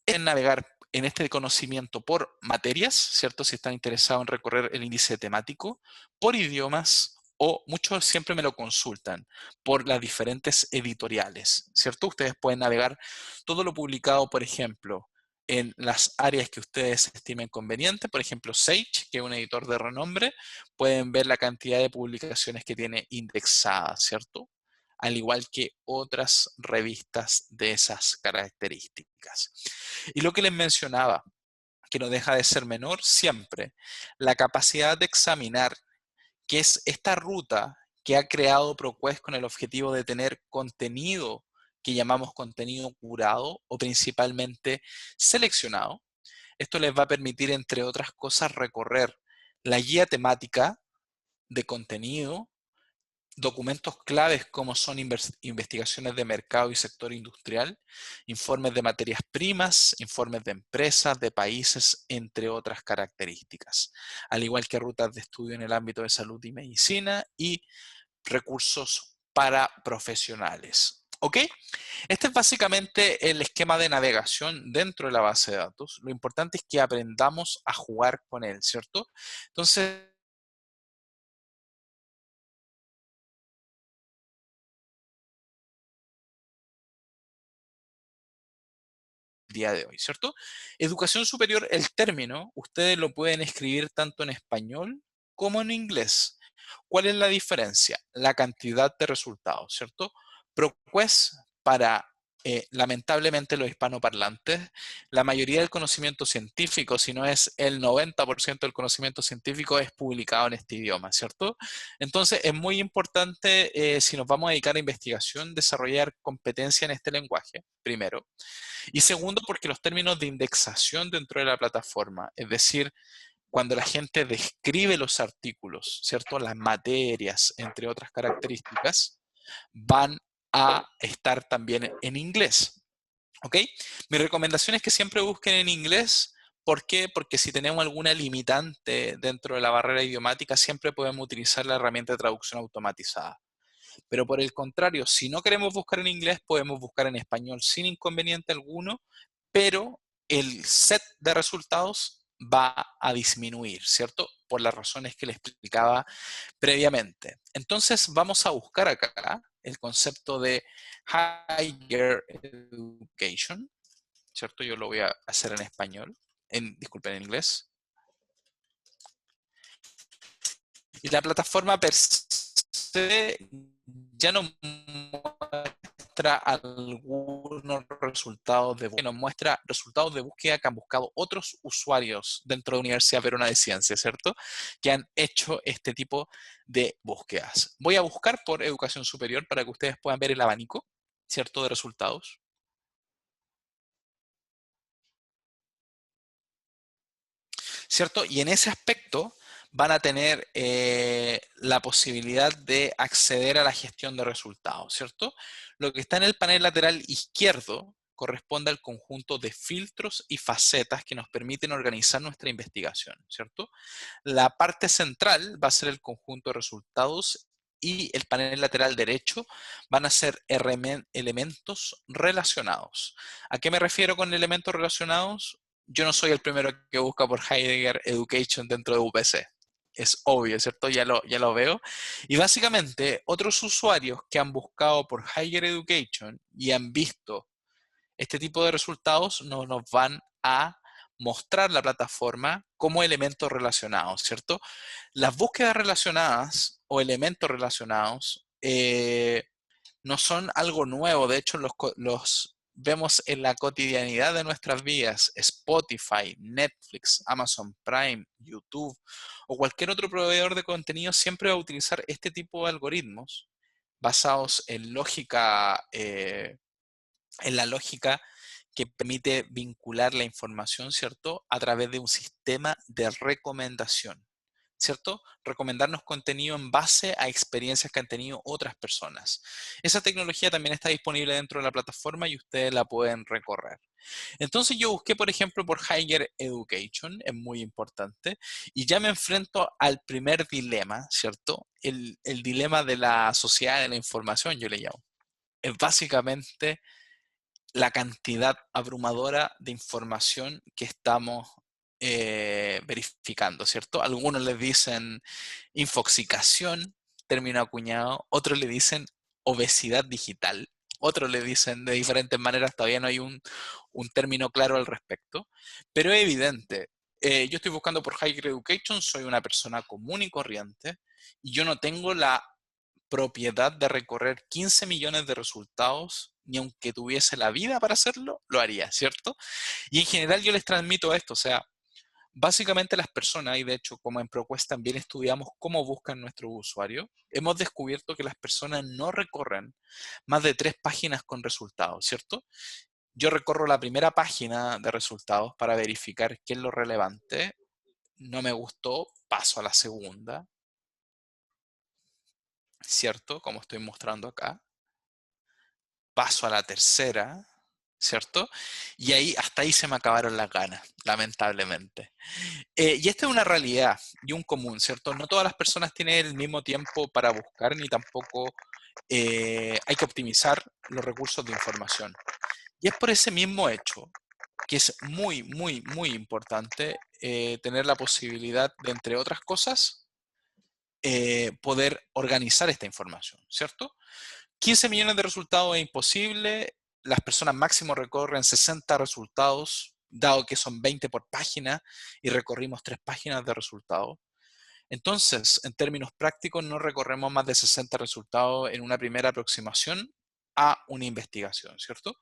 En navegar en este conocimiento por materias, ¿cierto? Si están interesados en recorrer el índice temático, por idiomas o muchos siempre me lo consultan por las diferentes editoriales, ¿cierto? Ustedes pueden navegar todo lo publicado, por ejemplo, en las áreas que ustedes estimen conveniente, por ejemplo, Sage, que es un editor de renombre, pueden ver la cantidad de publicaciones que tiene indexadas, ¿cierto? Al igual que otras revistas de esas características. Y lo que les mencionaba, que no deja de ser menor siempre, la capacidad de examinar qué es esta ruta que ha creado ProQuest con el objetivo de tener contenido que llamamos contenido curado o principalmente seleccionado. Esto les va a permitir, entre otras cosas, recorrer la guía temática de contenido, documentos claves como son investigaciones de mercado y sector industrial, informes de materias primas, informes de empresas, de países, entre otras características, al igual que rutas de estudio en el ámbito de salud y medicina y recursos para profesionales. ¿Ok? Este es básicamente el esquema de navegación dentro de la base de datos. Lo importante es que aprendamos a jugar con él, ¿cierto? Entonces, día de hoy, ¿cierto? Educación superior, el término, ustedes lo pueden escribir tanto en español como en inglés. ¿Cuál es la diferencia? La cantidad de resultados, ¿cierto? ProQuest para, lamentablemente, los hispanoparlantes, la mayoría del conocimiento científico, si no es el 90% del conocimiento científico, es publicado en este idioma, ¿cierto? Entonces, es muy importante, si nos vamos a dedicar a investigación, desarrollar competencia en este lenguaje, primero. Y segundo, porque los términos de indexación dentro de la plataforma, es decir, cuando la gente describe los artículos, ¿cierto? Las materias, entre otras características, van a estar también en inglés. ¿Ok? Mi recomendación es que siempre busquen en inglés. ¿Por qué? Porque si tenemos alguna limitante dentro de la barrera idiomática, siempre podemos utilizar la herramienta de traducción automatizada. Pero por el contrario, si no queremos buscar en inglés, podemos buscar en español sin inconveniente alguno, pero el set de resultados va a disminuir, ¿cierto? Por las razones que le explicaba previamente. Entonces vamos a buscar acá el concepto de Higher Education, ¿cierto? Yo lo voy a hacer en español, disculpen, en inglés. Y la plataforma per se ya nos muestra algunos resultados de búsqueda, nos muestra resultados de búsqueda que han buscado otros usuarios dentro de Universidad Peruana de Ciencias, ¿cierto? Que han hecho este tipo de búsquedas. Voy a buscar por educación superior para que ustedes puedan ver el abanico, ¿cierto? De resultados. ¿Cierto? Y en ese aspecto van a tener la posibilidad de acceder a la gestión de resultados, ¿cierto? Lo que está en el panel lateral izquierdo corresponde al conjunto de filtros y facetas que nos permiten organizar nuestra investigación, ¿cierto? La parte central va a ser el conjunto de resultados y el panel lateral derecho van a ser elementos relacionados. ¿A qué me refiero con elementos relacionados? Yo no soy el primero que busca por Higher Education dentro de UPC. Es obvio, ¿cierto? Ya lo veo. Y básicamente, otros usuarios que han buscado por Higher Education y han visto este tipo de resultados nos van a mostrar la plataforma como elementos relacionados, ¿cierto? Las búsquedas relacionadas o elementos relacionados no son algo nuevo, de hecho los vemos en la cotidianidad de nuestras vidas. Spotify, Netflix, Amazon Prime, YouTube o cualquier otro proveedor de contenido siempre va a utilizar este tipo de algoritmos basados en lógica, en la lógica que permite vincular la información, ¿cierto? A través de un sistema de recomendación, ¿cierto? Recomendarnos contenido en base a experiencias que han tenido otras personas. Esa tecnología también está disponible dentro de la plataforma y ustedes la pueden recorrer. Entonces yo busqué, por ejemplo, por Higher Education, es muy importante, y ya me enfrento al primer dilema, ¿cierto? El dilema de la sociedad de la información, yo le llamo. Es básicamente la cantidad abrumadora de información que estamos verificando, ¿cierto? Algunos les dicen infoxicación, término acuñado, otros le dicen obesidad digital, otros le dicen de diferentes maneras, todavía no hay un término claro al respecto, pero es evidente. Yo estoy buscando por Higher Education, soy una persona común y corriente, y yo no tengo la propiedad de recorrer 15 millones de resultados, ni aunque tuviese la vida para hacerlo, lo haría, ¿cierto? Y en general yo les transmito esto, o sea, básicamente las personas, y de hecho como en ProQuest también estudiamos cómo buscan nuestros usuarios, hemos descubierto que las personas no recorren más de 3 páginas con resultados, ¿cierto? Yo recorro la primera página de resultados para verificar qué es lo relevante, no me gustó, paso a la segunda, ¿cierto? Como estoy mostrando acá. Paso a la tercera, ¿cierto? Y ahí, hasta ahí se me acabaron las ganas, lamentablemente. Y esta es una realidad y un común, ¿cierto? No todas las personas tienen el mismo tiempo para buscar, ni tampoco hay que optimizar los recursos de información. Y es por ese mismo hecho que es muy, muy, muy importante tener la posibilidad de, entre otras cosas, poder organizar esta información, ¿cierto? 15 millones de resultados es imposible. las personas máximo recorren 60 resultados, dado que son 20 por página y recorrimos 3 páginas de resultados. Entonces, en términos prácticos, no recorremos más de 60 resultados en una primera aproximación a una investigación, ¿cierto?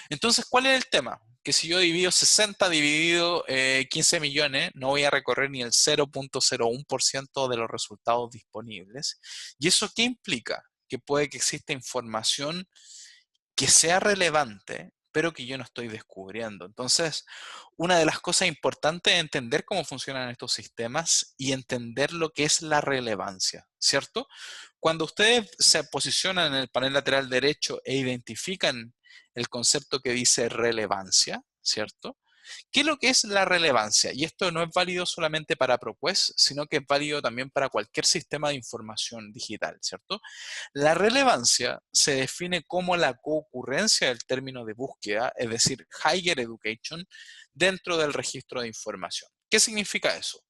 Entonces, ¿cuál es el tema? Que si yo divido 60 dividido 15 millones, no voy a recorrer ni el 0.01% de los resultados disponibles. ¿Y eso qué implica? Que puede que exista información que sea relevante, pero que yo no estoy descubriendo. Entonces, una de las cosas importantes es entender cómo funcionan estos sistemas y entender lo que es la relevancia, ¿cierto? Cuando ustedes se posicionan en el panel lateral derecho e identifican el concepto que dice relevancia, ¿cierto? ¿Qué es lo que es la relevancia? Y esto no es válido solamente para ProQuest, sino que es válido también para cualquier sistema de información digital, ¿cierto? La relevancia se define como la concurrencia del término de búsqueda, es decir, Higher Education, dentro del registro de información. ¿Qué significa eso?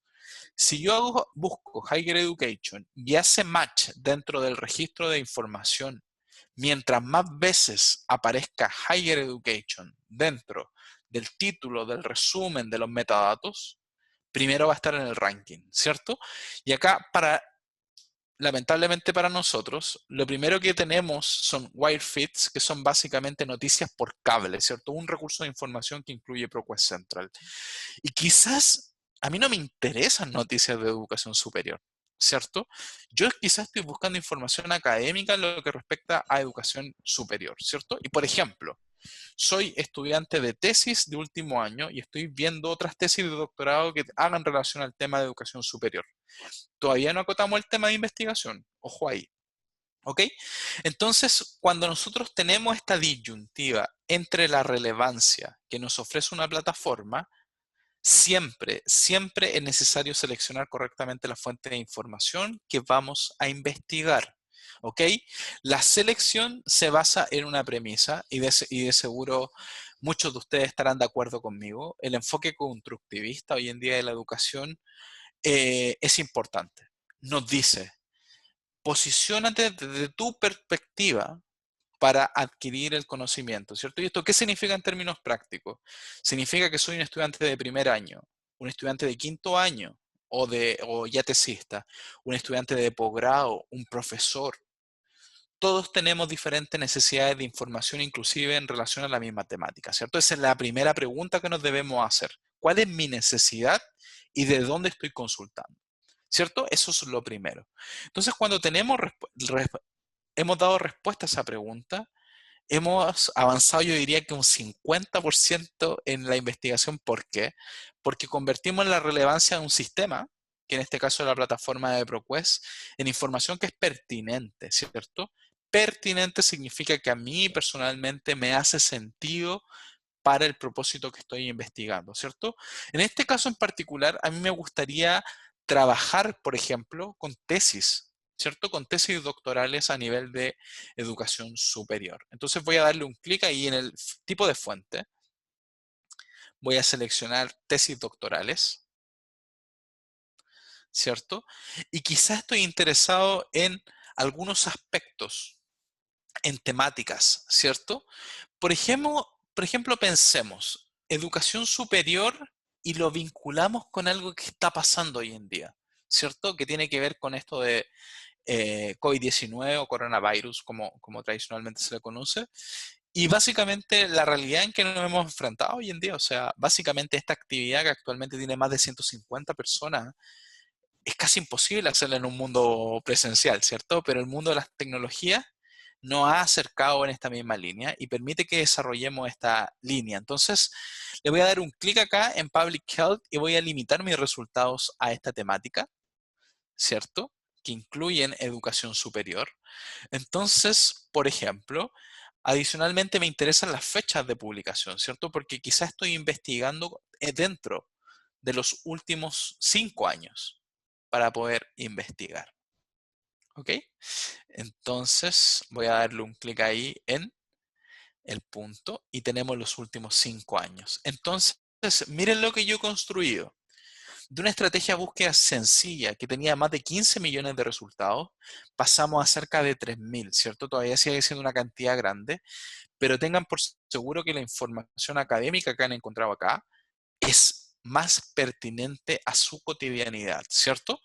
Si yo busco Higher Education y hace match dentro del registro de información, mientras más veces aparezca Higher Education dentro del título, del resumen, de los metadatos, primero va a estar en el ranking, ¿cierto? Y acá, lamentablemente para nosotros, lo primero que tenemos son wire feeds, que son básicamente noticias por cable, ¿cierto? Un recurso de información que incluye ProQuest Central. Y quizás a mí no me interesan noticias de educación superior, ¿cierto? Yo quizás estoy buscando información académica en lo que respecta a educación superior, ¿cierto? Y por ejemplo, soy estudiante de tesis de último año y estoy viendo otras tesis de doctorado que hagan relación al tema de educación superior. Todavía no acotamos el tema de investigación, ojo ahí. ¿Ok? Entonces, cuando nosotros tenemos esta disyuntiva entre la relevancia que nos ofrece una plataforma, siempre es necesario seleccionar correctamente la fuente de información que vamos a investigar. ¿Ok? La selección se basa en una premisa y de seguro muchos de ustedes estarán de acuerdo conmigo. El enfoque constructivista hoy en día de la educación es importante. Nos dice, posiciónate desde tu perspectiva para adquirir el conocimiento, ¿cierto? ¿Y esto qué significa en términos prácticos? Significa que soy un estudiante de primer año, un estudiante de quinto año, o ya tesista, un estudiante de posgrado, un profesor. Todos tenemos diferentes necesidades de información, inclusive en relación a la misma temática, ¿cierto? Esa es la primera pregunta que nos debemos hacer. ¿Cuál es mi necesidad y de dónde estoy consultando? ¿Cierto? Eso es lo primero. Entonces, cuando hemos dado respuesta a esa pregunta, hemos avanzado, yo diría que un 50% en la investigación. ¿Por qué? Porque convertimos la relevancia de un sistema, que en este caso es la plataforma de ProQuest, en información que es pertinente, ¿cierto? Pertinente significa que a mí personalmente me hace sentido para el propósito que estoy investigando, ¿cierto? En este caso en particular, a mí me gustaría trabajar, por ejemplo, con tesis, ¿cierto? Con tesis doctorales a nivel de educación superior. Entonces voy a darle un clic ahí en el tipo de fuente. Voy a seleccionar tesis doctorales, ¿cierto? Y quizás estoy interesado en algunos aspectos, en temáticas, ¿cierto? Por ejemplo, pensemos, educación superior y lo vinculamos con algo que está pasando hoy en día, ¿cierto? Que tiene que ver con esto de COVID-19 o coronavirus, como tradicionalmente se le conoce. Y básicamente la realidad en que nos hemos enfrentado hoy en día, o sea, básicamente esta actividad que actualmente tiene más de 150 personas, es casi imposible hacerla en un mundo presencial, ¿cierto? Pero el mundo de las tecnologías nos ha acercado en esta misma línea y permite que desarrollemos esta línea. Entonces, le voy a dar un clic acá en Public Health y voy a limitar mis resultados a esta temática, ¿cierto? Que incluyen educación superior. Entonces, por ejemplo, adicionalmente me interesan las fechas de publicación, ¿cierto? Porque quizás estoy investigando dentro de los últimos 5 años para poder investigar. ¿Ok? Entonces voy a darle un clic ahí en el punto y tenemos los últimos 5 años. Entonces, miren lo que yo he construido. De una estrategia de búsqueda sencilla que tenía más de 15 millones de resultados, pasamos a cerca de 3.000, ¿cierto? Todavía sigue siendo una cantidad grande, pero tengan por seguro que la información académica que han encontrado acá es más pertinente a su cotidianidad, ¿cierto?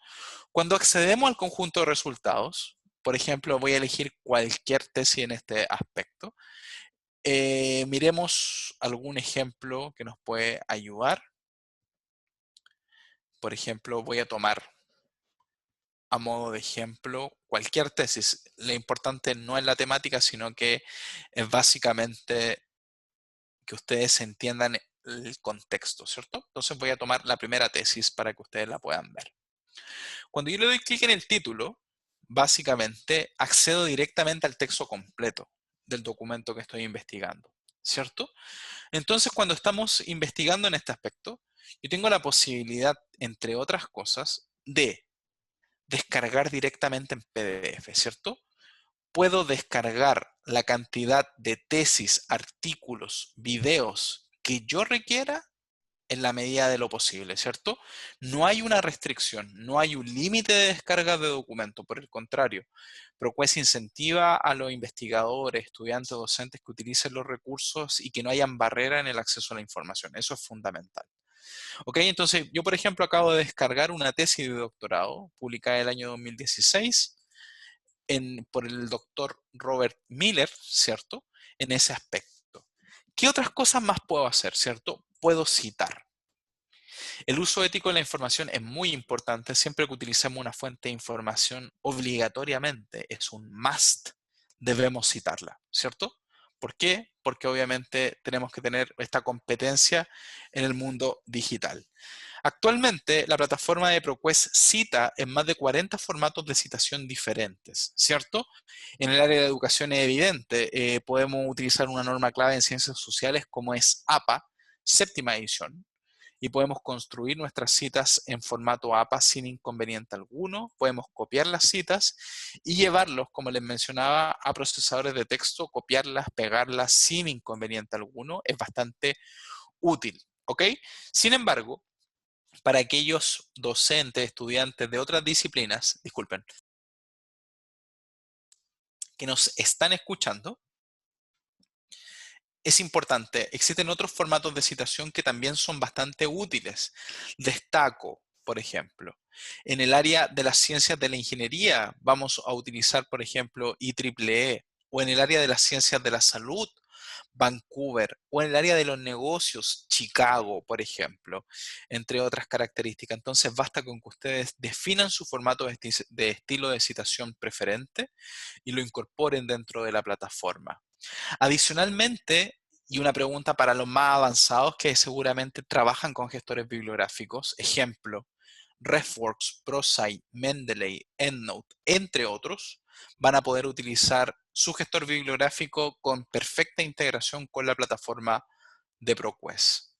Cuando accedemos al conjunto de resultados, por ejemplo, voy a elegir cualquier tesis en este aspecto, miremos algún ejemplo que nos puede ayudar. Por ejemplo, voy a tomar a modo de ejemplo cualquier tesis. Lo importante no es la temática, sino que es básicamente que ustedes entiendan el contexto, ¿cierto? Entonces voy a tomar la primera tesis para que ustedes la puedan ver. Cuando yo le doy clic en el título, básicamente accedo directamente al texto completo del documento que estoy investigando, ¿cierto? Entonces, cuando estamos investigando en este aspecto, yo tengo la posibilidad, entre otras cosas, de descargar directamente en PDF, ¿cierto? Puedo descargar la cantidad de tesis, artículos, videos que yo requiera en la medida de lo posible, ¿cierto? No hay una restricción, no hay un límite de descarga de documento, por el contrario. ProQuest incentiva a los investigadores, estudiantes, docentes que utilicen los recursos y que no hayan barrera en el acceso a la información. Eso es fundamental. Ok, entonces yo, por ejemplo, acabo de descargar una tesis de doctorado publicada en el año 2016 por el doctor Robert Miller, ¿cierto? En ese aspecto. ¿Qué otras cosas más puedo hacer, cierto? Puedo citar. El uso ético de la información es muy importante. Siempre que utilicemos una fuente de información, obligatoriamente es un must, debemos citarla, ¿cierto? ¿Por qué? Porque obviamente tenemos que tener esta competencia en el mundo digital. Actualmente, la plataforma de ProQuest cita en más de 40 formatos de citación diferentes, ¿cierto? En el área de educación es evidente, podemos utilizar una norma clave en ciencias sociales como es APA, séptima edición, y podemos construir nuestras citas en formato APA sin inconveniente alguno. Podemos copiar las citas y llevarlos, como les mencionaba, a procesadores de texto, copiarlas, pegarlas sin inconveniente alguno. Es bastante útil, ¿ok? Sin embargo, para aquellos docentes, estudiantes de otras disciplinas, disculpen, que nos están escuchando, es importante, existen otros formatos de citación que también son bastante útiles. Destaco, por ejemplo, en el área de las ciencias de la ingeniería vamos a utilizar, por ejemplo, IEEE, o en el área de las ciencias de la salud, Vancouver, o en el área de los negocios, Chicago, por ejemplo, entre otras características. Entonces basta con que ustedes definan su formato de estilo de citación preferente y lo incorporen dentro de la plataforma. Adicionalmente, y una pregunta para los más avanzados que seguramente trabajan con gestores bibliográficos, ejemplo, RefWorks, ProCite, Mendeley, EndNote, entre otros, van a poder utilizar su gestor bibliográfico con perfecta integración con la plataforma de ProQuest.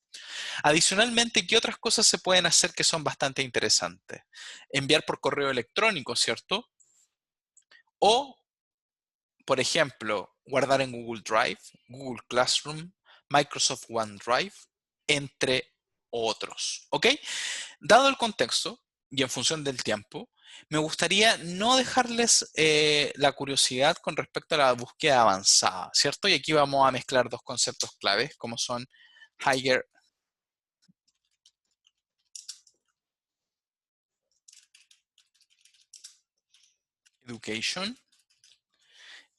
Adicionalmente, ¿qué otras cosas se pueden hacer que son bastante interesantes? Enviar por correo electrónico, ¿cierto? O por ejemplo, guardar en Google Drive, Google Classroom, Microsoft OneDrive, entre otros. ¿Ok? Dado el contexto y en función del tiempo, me gustaría no dejarles la curiosidad con respecto a la búsqueda avanzada, ¿cierto? Y aquí vamos a mezclar dos conceptos claves, como son Higher Education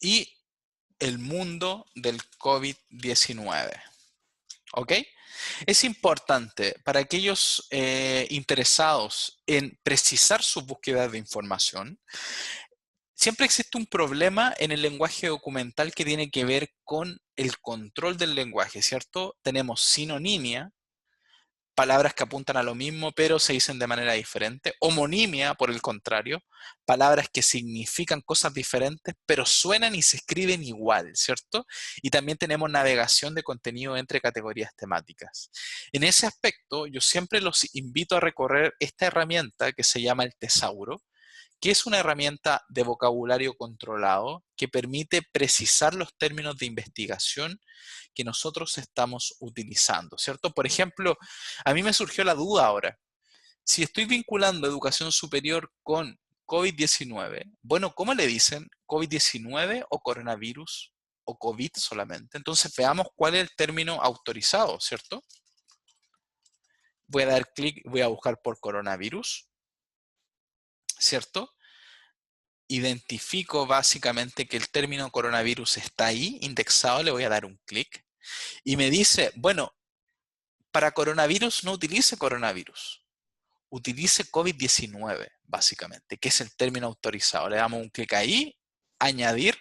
y el mundo del COVID-19. ¿Ok? Es importante para aquellos interesados en precisar sus búsquedas de información. Siempre existe un problema en el lenguaje documental que tiene que ver con el control del lenguaje, ¿cierto? Tenemos sinonimia, palabras que apuntan a lo mismo pero se dicen de manera diferente. Homonimia, por el contrario, palabras que significan cosas diferentes pero suenan y se escriben igual, ¿cierto? Y también tenemos navegación de contenido entre categorías temáticas. En ese aspecto, yo siempre los invito a recorrer esta herramienta que se llama el Tesauro, que es una herramienta de vocabulario controlado que permite precisar los términos de investigación que nosotros estamos utilizando, ¿cierto? Por ejemplo, a mí me surgió la duda ahora. Si estoy vinculando educación superior con COVID-19, bueno, ¿cómo le dicen? ¿COVID-19 o coronavirus? o COVID solamente. Entonces veamos cuál es el término autorizado, ¿cierto? Voy a dar clic, voy a buscar por coronavirus, ¿cierto? Identifico básicamente que el término coronavirus está ahí, indexado, le voy a dar un clic. Y me dice, bueno, para coronavirus no utilice coronavirus, utilice COVID-19, básicamente, que es el término autorizado. Le damos un clic ahí, añadir,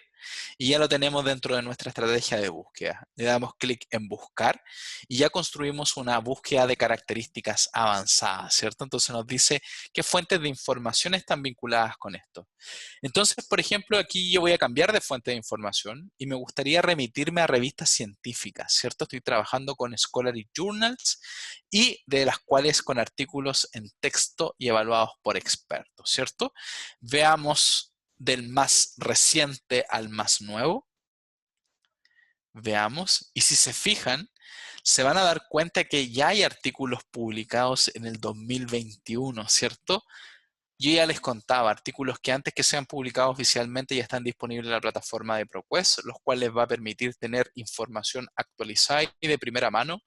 y ya lo tenemos dentro de nuestra estrategia de búsqueda. Le damos clic en buscar y ya construimos una búsqueda de características avanzadas, ¿cierto? Entonces nos dice qué fuentes de información están vinculadas con esto. Entonces, por ejemplo, aquí yo voy a cambiar de fuente de información y me gustaría remitirme a revistas científicas, ¿cierto? Estoy trabajando con Scholarly Journals y de las cuales con artículos en texto y evaluados por expertos, ¿cierto? Veamos del más reciente al más nuevo. Veamos, y si se fijan, se van a dar cuenta que ya hay artículos publicados en el 2021, ¿cierto? Yo ya les contaba, artículos que antes que sean publicados oficialmente ya están disponibles en la plataforma de ProQuest, los cuales va a permitir tener información actualizada y de primera mano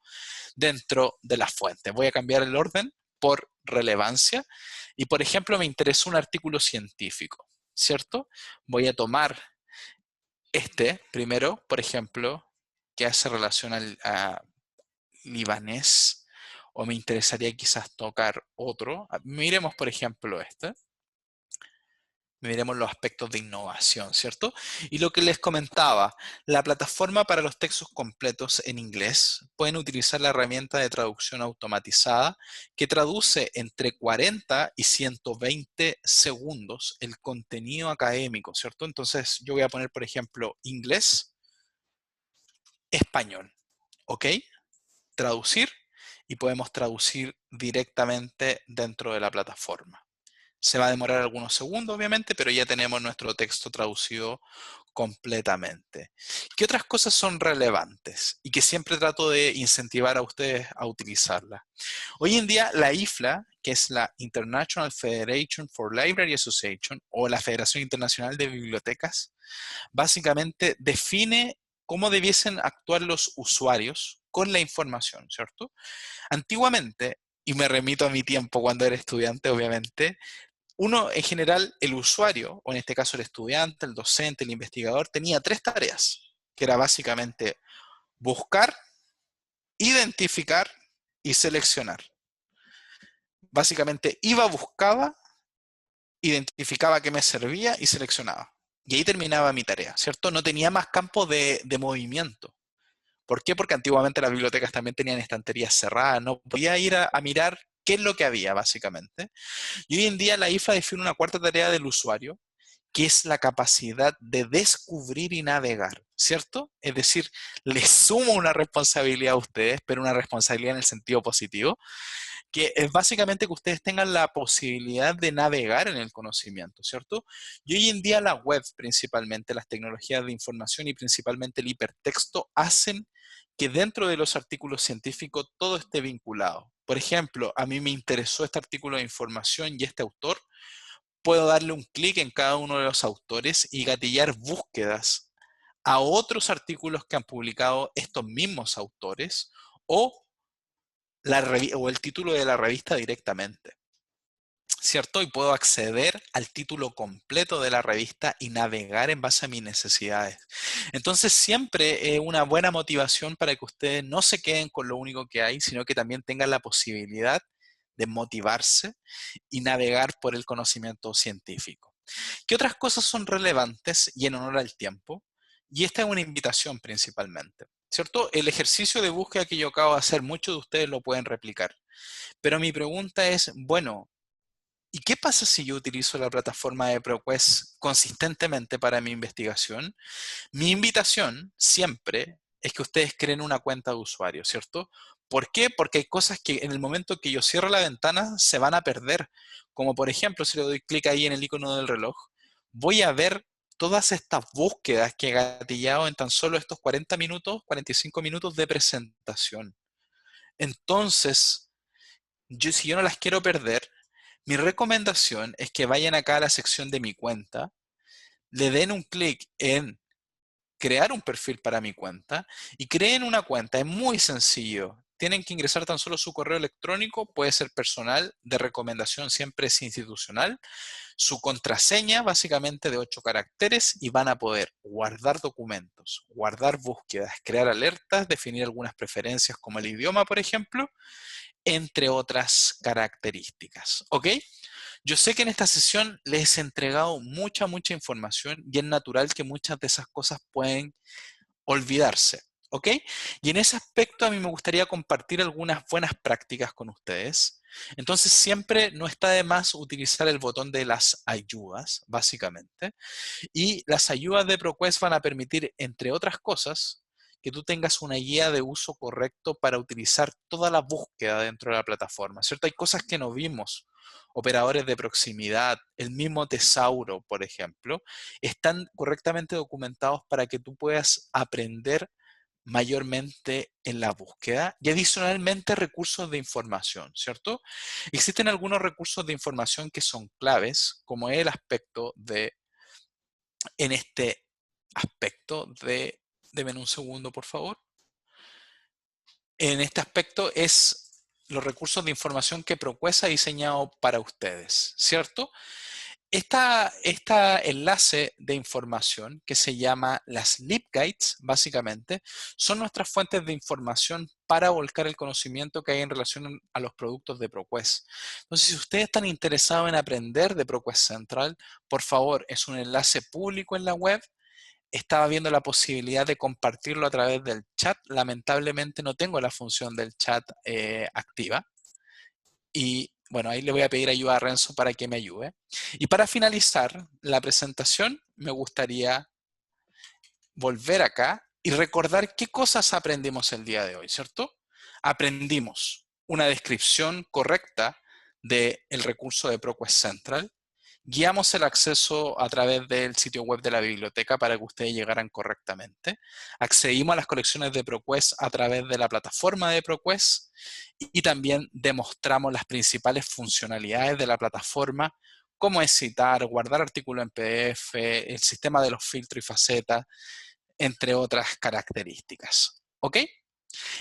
dentro de las fuentes. Voy a cambiar el orden por relevancia y, por ejemplo, me interesó un artículo científico, ¿cierto? Voy a tomar este primero, por ejemplo, que hace relación a libanés, o me interesaría quizás tocar otro. Miremos, por ejemplo, este. Miremos los aspectos de innovación, ¿cierto? Y lo que les comentaba, la plataforma para los textos completos en inglés pueden utilizar la herramienta de traducción automatizada que traduce entre 40 y 120 segundos el contenido académico, ¿cierto? Entonces yo voy a poner, por ejemplo, inglés, español, ¿ok? Traducir y podemos traducir directamente dentro de la plataforma. Se va a demorar algunos segundos, obviamente, pero ya tenemos nuestro texto traducido completamente. ¿Qué otras cosas son relevantes y que siempre trato de incentivar a ustedes a utilizarlas? Hoy en día la IFLA, que es la International Federation for Library Association, o la Federación Internacional de Bibliotecas, básicamente define cómo debiesen actuar los usuarios con la información, ¿cierto? Antiguamente, y me remito a mi tiempo cuando era estudiante, obviamente, uno, en general, el usuario, o en este caso el estudiante, el docente, el investigador, tenía tres tareas, que era básicamente buscar, identificar y seleccionar. Básicamente iba, buscaba, identificaba qué me servía y seleccionaba. Y ahí terminaba mi tarea, ¿cierto? No tenía más campo de movimiento. ¿Por qué? Porque antiguamente las bibliotecas también tenían estanterías cerradas, no podía ir a mirar qué es lo que había, básicamente. Y hoy en día la IFLA define una cuarta tarea del usuario, que es la capacidad de descubrir y navegar, ¿cierto? Es decir, les sumo una responsabilidad a ustedes, pero una responsabilidad en el sentido positivo, que es básicamente que ustedes tengan la posibilidad de navegar en el conocimiento, ¿cierto? Y hoy en día la web, principalmente las tecnologías de información y principalmente el hipertexto, hacen que dentro de los artículos científicos todo esté vinculado. Por ejemplo, a mí me interesó este artículo de información y este autor, puedo darle un clic en cada uno de los autores y gatillar búsquedas a otros artículos que han publicado estos mismos autores o, o el título de la revista directamente, ¿cierto? Y puedo acceder al título completo de la revista y navegar en base a mis necesidades. Entonces siempre es una buena motivación para que ustedes no se queden con lo único que hay, sino que también tengan la posibilidad de motivarse y navegar por el conocimiento científico. ¿Qué otras cosas son relevantes y en honor al tiempo? Y esta es una invitación principalmente, ¿cierto? El ejercicio de búsqueda que yo acabo de hacer, muchos de ustedes lo pueden replicar. Pero mi pregunta es, bueno, ¿y qué pasa si yo utilizo la plataforma de ProQuest consistentemente para mi investigación? Mi invitación siempre es que ustedes creen una cuenta de usuario, ¿cierto? ¿Por qué? Porque hay cosas que en el momento que yo cierro la ventana se van a perder. Como por ejemplo, si le doy clic ahí en el icono del reloj, voy a ver todas estas búsquedas que he gatillado en tan solo estos 40 minutos, 45 minutos de presentación. Entonces, si yo no las quiero perder, mi recomendación es que vayan acá a la sección de mi cuenta, le den un clic en crear un perfil para mi cuenta y creen una cuenta. Es muy sencillo. Tienen que ingresar tan solo su correo electrónico, puede ser personal, de recomendación siempre es institucional, su contraseña básicamente de 8 caracteres y van a poder guardar documentos, guardar búsquedas, crear alertas, definir algunas preferencias como el idioma, por ejemplo, entre otras características. ¿Ok? Yo sé que en esta sesión les he entregado mucha información y es natural que muchas de esas cosas pueden olvidarse. ¿Ok? Y en ese aspecto a mí me gustaría compartir algunas buenas prácticas con ustedes. Entonces siempre no está de más utilizar el botón de las ayudas, básicamente. Y las ayudas de ProQuest van a permitir, entre otras cosas, que tú tengas una guía de uso correcto para utilizar toda la búsqueda dentro de la plataforma, ¿cierto? Hay cosas que no vimos. Operadores de proximidad, el mismo tesauro, por ejemplo, están correctamente documentados para que tú puedas aprender mayormente en la búsqueda y adicionalmente recursos de información, ¿cierto? Existen algunos recursos de información que son claves, como el aspecto de, en este aspecto de, denme un segundo por favor, en este aspecto es los recursos de información que ProQuest ha diseñado para ustedes, ¿cierto? Esta enlace de información que se llama las LibGuides, básicamente, son nuestras fuentes de información para volcar el conocimiento que hay en relación a los productos de ProQuest. Entonces, si ustedes están interesados en aprender de ProQuest Central, por favor, es un enlace público en la web. Estaba viendo la posibilidad de compartirlo a través del chat. Lamentablemente no tengo la función del chat activa. Y bueno, ahí le voy a pedir ayuda a Renzo para que me ayude. Y para finalizar la presentación, me gustaría volver acá y recordar qué cosas aprendimos el día de hoy, ¿cierto? Aprendimos una descripción correcta del recurso de ProQuest Central. Guiamos el acceso a través del sitio web de la biblioteca para que ustedes llegaran correctamente. Accedimos a las colecciones de ProQuest a través de la plataforma de ProQuest y también demostramos las principales funcionalidades de la plataforma, como es citar, guardar artículos en PDF, el sistema de los filtros y facetas, entre otras características. ¿Ok?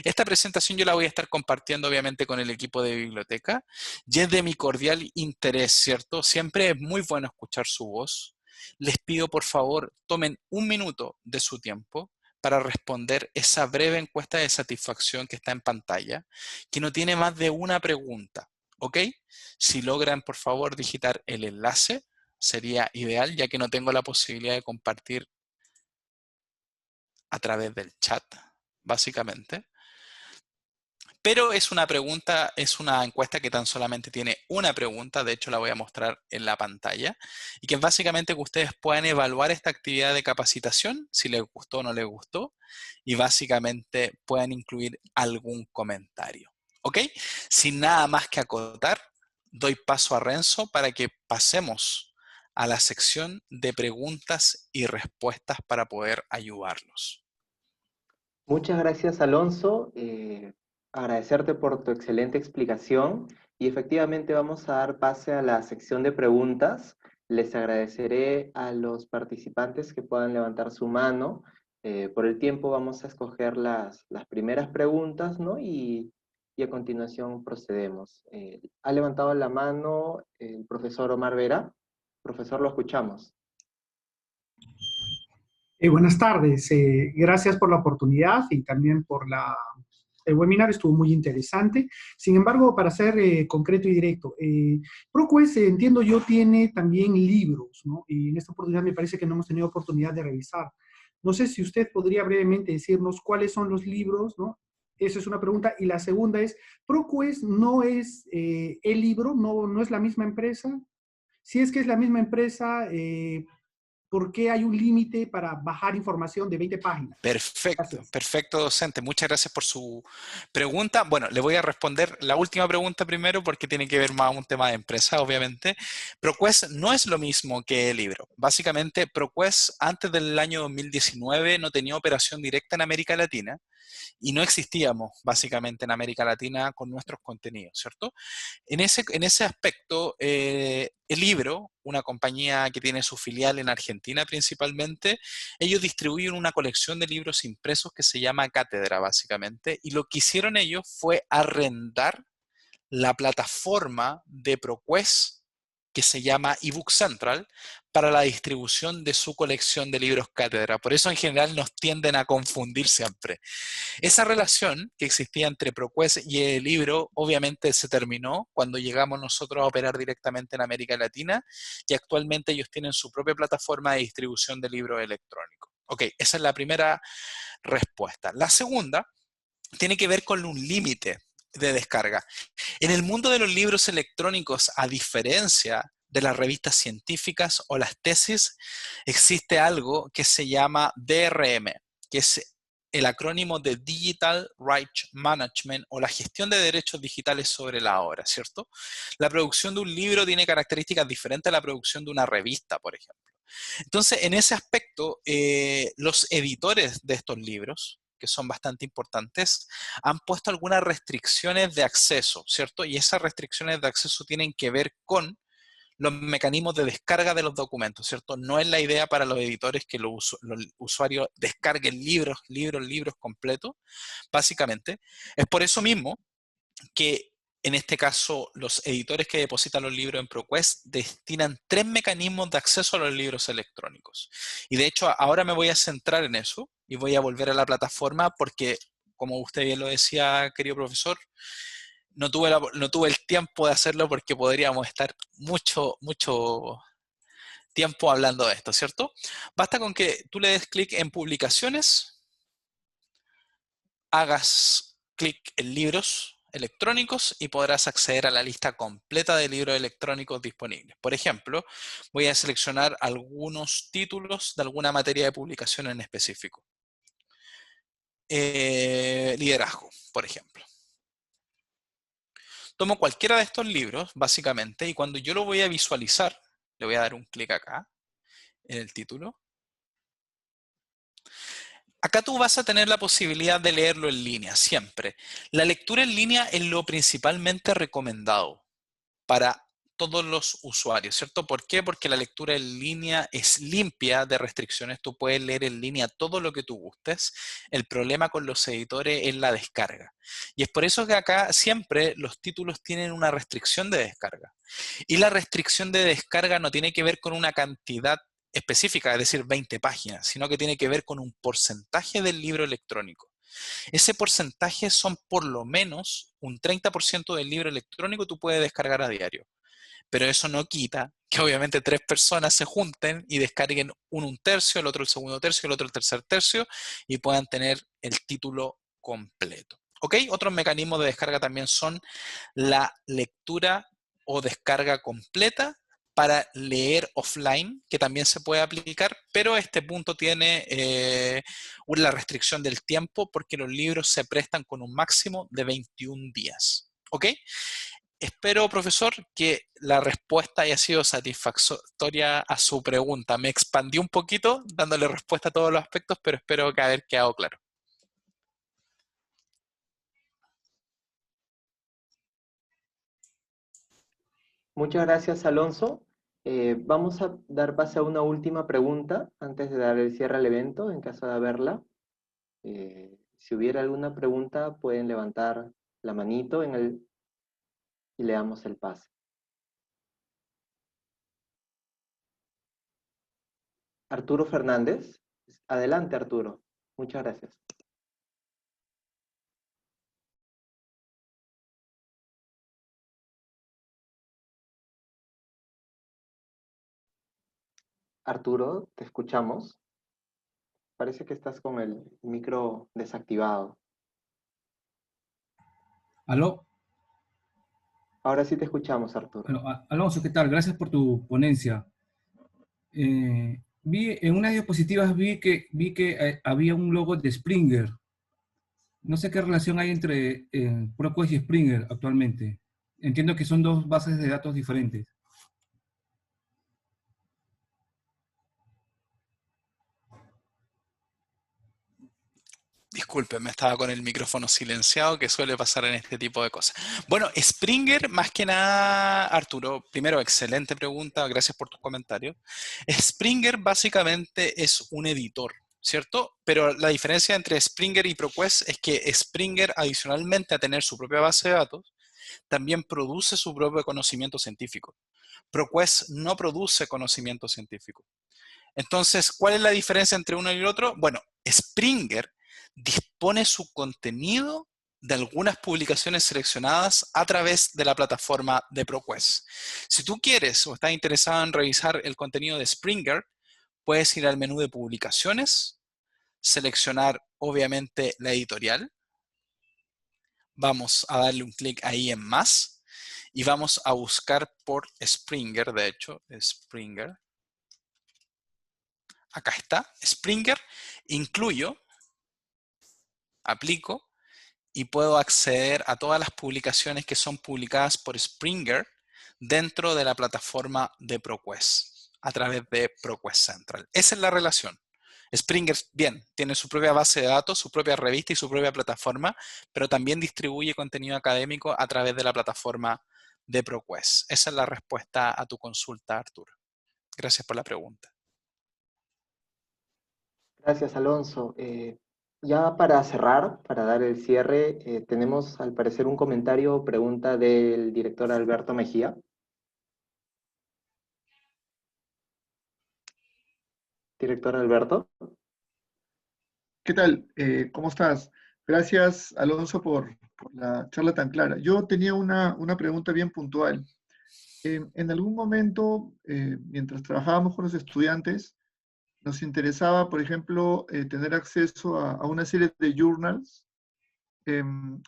Esta presentación yo la voy a estar compartiendo obviamente con el equipo de biblioteca y es de mi cordial interés, ¿cierto? Siempre es muy bueno escuchar su voz. Les pido por favor tomen un minuto de su tiempo para responder esa breve encuesta de satisfacción que está en pantalla, que no tiene más de una pregunta, ¿ok? Si logran por favor digitar el enlace, sería ideal ya que no tengo la posibilidad de compartir a través del chat, básicamente. Pero es una pregunta, es una encuesta que tan solamente tiene una pregunta, de hecho la voy a mostrar en la pantalla, y que es básicamente que ustedes puedan evaluar esta actividad de capacitación, si les gustó o no les gustó, y básicamente puedan incluir algún comentario. ¿Ok? Sin nada más que acotar, doy paso a Renzo para que pasemos a la sección de preguntas y respuestas para poder ayudarlos. Muchas gracias, Alonso. Agradecerte por tu excelente explicación y efectivamente vamos a dar pase a la sección de preguntas. Les agradeceré a los participantes que puedan levantar su mano. Por el tiempo vamos a escoger las primeras preguntas, ¿no? Y a continuación procedemos. Ha levantado la mano el profesor Omar Vera. Profesor, lo escuchamos. Buenas tardes, gracias por la oportunidad y también por el webinar, estuvo muy interesante. Sin embargo, para ser concreto y directo, ProQuest, entiendo yo, tiene también libros, ¿no? Y en esta oportunidad me parece que no hemos tenido oportunidad de revisar. No sé si usted podría brevemente decirnos cuáles son los libros, ¿no? Esa es una pregunta. Y la segunda es, ¿ProQuest no es el libro, no es la misma empresa? Si es que es la misma empresa, ¿por qué hay un límite para bajar información de 20 páginas? Perfecto, Gracias. perfecto, docente. Muchas gracias por su pregunta. Bueno, le voy a responder la última pregunta primero porque tiene que ver más un tema de empresa, obviamente. ProQuest no es lo mismo que el libro. Básicamente, ProQuest antes del año 2019 no tenía operación directa en América Latina. y no existíamos básicamente en América Latina con nuestros contenidos, ¿cierto? En ese aspecto, el Libro, una compañía que tiene su filial en Argentina principalmente, ellos distribuyen una colección de libros impresos que se llama Cátedra, básicamente, y lo que hicieron ellos fue arrendar la plataforma de ProQuest que se llama eBook Central para la distribución de su colección de libros Cátedra. Por eso en general nos tienden a confundir siempre. Esa relación que existía entre ProQuest y el Libro obviamente se terminó cuando llegamos nosotros a operar directamente en América Latina y actualmente ellos tienen su propia plataforma de distribución de libros electrónicos. Ok, esa es la primera respuesta. La segunda tiene que ver con un límite de descarga. En el mundo de los libros electrónicos, a diferencia de las revistas científicas o las tesis, existe algo que se llama DRM, que es el acrónimo de Digital Rights Management o la gestión de derechos digitales sobre la obra, ¿cierto? La producción de un libro tiene características diferentes a la producción de una revista, por ejemplo. Entonces, en ese aspecto, los editores de estos libros, que son bastante importantes, han puesto algunas restricciones de acceso, ¿cierto? Y esas restricciones de acceso tienen que ver con los mecanismos de descarga de los documentos, ¿cierto? No es la idea para los editores que los usuarios descarguen libros completos, básicamente. Es por eso mismo que en este caso los editores que depositan los libros en ProQuest destinan 3 mecanismos de acceso a los libros electrónicos. Y de hecho ahora me voy a centrar en eso y voy a volver a la plataforma porque, como usted bien lo decía, querido profesor, no tuve el tiempo de hacerlo porque podríamos estar mucho tiempo hablando de esto, ¿cierto? Basta con que tú le des clic en publicaciones, hagas clic en libros electrónicos y podrás acceder a la lista completa de libros electrónicos disponibles. Por ejemplo, voy a seleccionar algunos títulos de alguna materia de publicación en específico. Liderazgo, por ejemplo. Tomo cualquiera de estos libros, básicamente, y cuando yo lo voy a visualizar, le voy a dar un clic acá, en el título. Acá tú vas a tener la posibilidad de leerlo en línea, siempre. La lectura en línea es lo principalmente recomendado para todos los usuarios, ¿cierto? ¿Por qué? Porque la lectura en línea es limpia de restricciones. Tú puedes leer en línea todo lo que tú gustes. El problema con los editores es la descarga. Y es por eso que acá siempre los títulos tienen una restricción de descarga. Y la restricción de descarga no tiene que ver con una cantidad específica, es decir, 20 páginas, sino que tiene que ver con un porcentaje del libro electrónico. Ese porcentaje son por lo menos un 30% del libro electrónico que tú puedes descargar a diario. Pero eso no quita que obviamente 3 personas se junten y descarguen uno un tercio, el otro el segundo tercio, el otro el tercer tercio y puedan tener el título completo. ¿Ok? Otros mecanismos de descarga también son la lectura o descarga completa para leer offline, que también se puede aplicar, pero este punto tiene la restricción del tiempo porque los libros se prestan con un máximo de 21 días. ¿Ok? Espero, profesor, que la respuesta haya sido satisfactoria a su pregunta. Me expandí un poquito dándole respuesta a todos los aspectos, pero espero que haber quedado claro. Muchas gracias, Alonso. Vamos a dar paso a una última pregunta antes de dar el cierre al evento, en caso de haberla. Si hubiera alguna pregunta, pueden levantar la manito y le damos el pase. Arturo Fernández. Adelante, Arturo. Muchas gracias. Arturo, te escuchamos. Parece que estás con el micro desactivado. ¿Aló? Ahora sí te escuchamos, Arturo. Bueno, Alonso, ¿qué tal? Gracias por tu ponencia. En unas diapositivas vi que había un logo de Springer. No sé qué relación hay entre ProQuest y Springer actualmente. Entiendo que son dos bases de datos diferentes. Disculpen, estaba con el micrófono silenciado, que suele pasar en este tipo de cosas. Bueno, Springer, más que nada, Arturo, primero, excelente pregunta, gracias por tus comentarios. Springer básicamente es un editor, ¿cierto? Pero la diferencia entre Springer y ProQuest es que Springer, adicionalmente a tener su propia base de datos, también produce su propio conocimiento científico. ProQuest no produce conocimiento científico. Entonces, ¿cuál es la diferencia entre uno y el otro? Bueno, Springer dispone su contenido de algunas publicaciones seleccionadas a través de la plataforma de ProQuest. Si tú quieres o estás interesado en revisar el contenido de Springer, puedes ir al menú de publicaciones, seleccionar obviamente la editorial, vamos a darle un clic ahí en más y vamos a buscar por Springer, de hecho, Springer. Acá está, Springer, incluyo, aplico y puedo acceder a todas las publicaciones que son publicadas por Springer dentro de la plataforma de ProQuest, a través de ProQuest Central. Esa es la relación. Springer, bien, tiene su propia base de datos, su propia revista y su propia plataforma, pero también distribuye contenido académico a través de la plataforma de ProQuest. Esa es la respuesta a tu consulta, Arturo. Gracias por la pregunta. Gracias, Alonso. Ya para cerrar, para dar el cierre, tenemos al parecer un comentario o pregunta del director Alberto Mejía. Director Alberto. ¿Qué tal? ¿Cómo estás? Gracias, Alonso, por la charla tan clara. Yo tenía una pregunta bien puntual. En algún momento, mientras trabajábamos con los estudiantes, nos interesaba, por ejemplo, tener acceso a una serie de journals.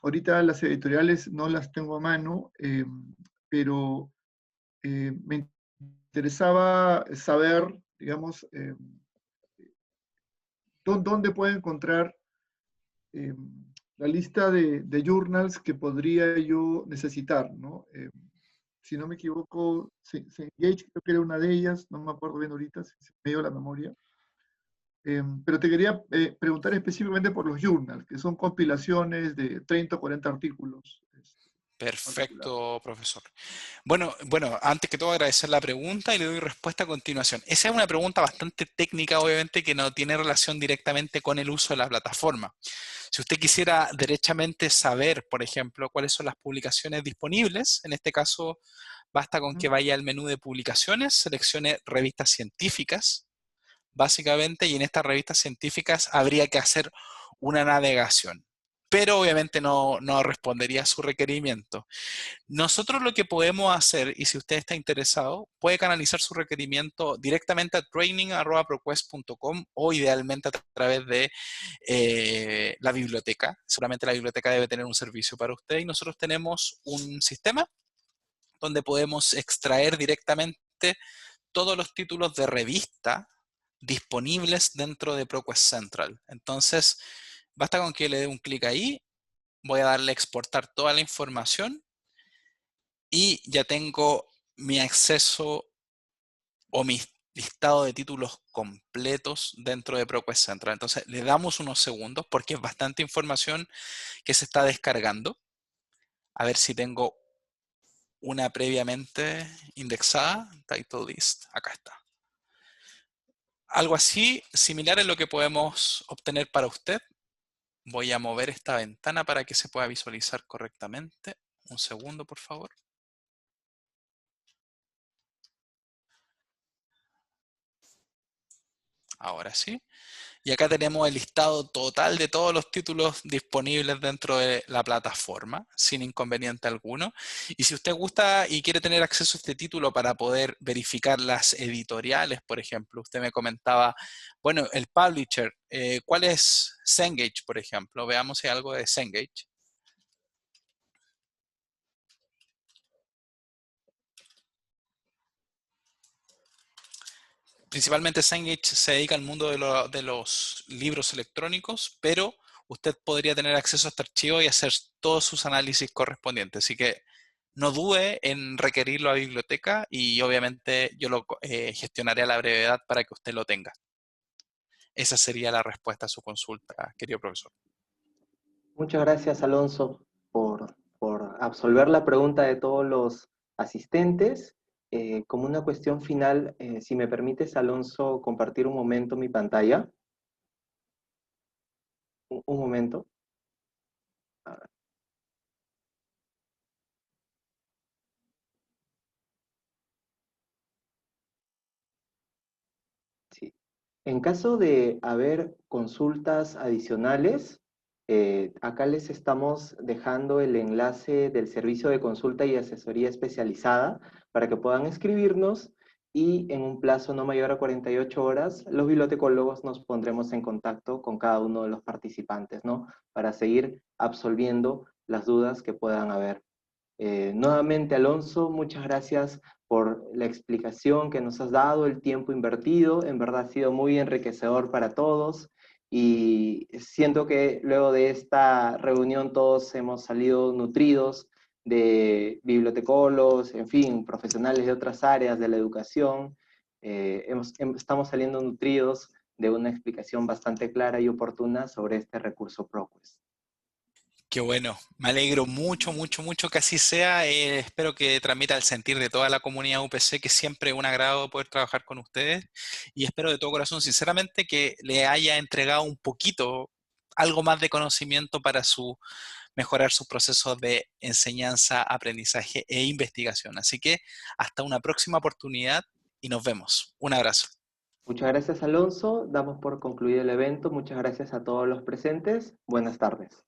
Ahorita las editoriales no las tengo a mano, pero me interesaba saber, digamos, dónde puedo encontrar la lista de journals que podría yo necesitar, ¿no? Si no me equivoco, Engage creo que era una de ellas, no me acuerdo bien ahorita, si se me dio la memoria. Pero te quería preguntar específicamente por los journals, que son compilaciones de 30 o 40 artículos. Perfecto, profesor. Bueno, antes que todo agradecer la pregunta y le doy respuesta a continuación. Esa es una pregunta bastante técnica, obviamente, que no tiene relación directamente con el uso de la plataforma. Si usted quisiera derechamente saber, por ejemplo, cuáles son las publicaciones disponibles, en este caso basta con que vaya al menú de publicaciones, seleccione revistas científicas, básicamente, y en estas revistas científicas habría que hacer una navegación. Pero obviamente no respondería a su requerimiento. Nosotros lo que podemos hacer, y si usted está interesado, puede canalizar su requerimiento directamente a training@proquest.com o idealmente a través de la biblioteca. Seguramente la biblioteca debe tener un servicio para usted y nosotros tenemos un sistema donde podemos extraer directamente todos los títulos de revista disponibles dentro de ProQuest Central. Entonces, basta con que le dé un clic ahí, voy a darle a exportar toda la información y ya tengo mi acceso o mi listado de títulos completos dentro de ProQuest Central. Entonces, le damos unos segundos porque es bastante información que se está descargando. A ver si tengo una previamente indexada. Title list, acá está. Algo así, similar es lo que podemos obtener para usted. Voy a mover esta ventana para que se pueda visualizar correctamente. Un segundo, por favor. Ahora sí. Y acá tenemos el listado total de todos los títulos disponibles dentro de la plataforma, sin inconveniente alguno. Y si usted gusta y quiere tener acceso a este título para poder verificar las editoriales, por ejemplo, usted me comentaba, bueno, el publisher, ¿cuál es Cengage, por ejemplo? Veamos si hay algo de Cengage. Principalmente Cengage se dedica al mundo de los libros electrónicos, pero usted podría tener acceso a este archivo y hacer todos sus análisis correspondientes. Así que no dude en requerirlo a biblioteca y obviamente yo lo gestionaré a la brevedad para que usted lo tenga. Esa sería la respuesta a su consulta, querido profesor. Muchas gracias, Alonso, por absolver la pregunta de todos los asistentes. Como una cuestión final, si me permites, Alonso, compartir un momento mi pantalla. Un momento. Sí. En caso de haber consultas adicionales, acá les estamos dejando el enlace del servicio de consulta y asesoría especializada para que puedan escribirnos y en un plazo no mayor a 48 horas, los bibliotecólogos nos pondremos en contacto con cada uno de los participantes, ¿no? Para seguir absolviendo las dudas que puedan haber. Nuevamente, Alonso, muchas gracias por la explicación que nos has dado, el tiempo invertido. En verdad ha sido muy enriquecedor para todos y siento que luego de esta reunión todos hemos salido nutridos de bibliotecólogos, en fin, profesionales de otras áreas de la educación. Estamos saliendo nutridos de una explicación bastante clara y oportuna sobre este recurso ProQuest. Qué bueno, me alegro mucho, mucho, mucho que así sea. Espero que transmita el sentir de toda la comunidad UPC, que siempre es un agrado poder trabajar con ustedes. Y espero de todo corazón, sinceramente, que le haya entregado un poquito, algo más de conocimiento para mejorar sus procesos de enseñanza, aprendizaje e investigación. Así que hasta una próxima oportunidad y nos vemos. Un abrazo. Muchas gracias, Alonso. Damos por concluido el evento. Muchas gracias a todos los presentes. Buenas tardes.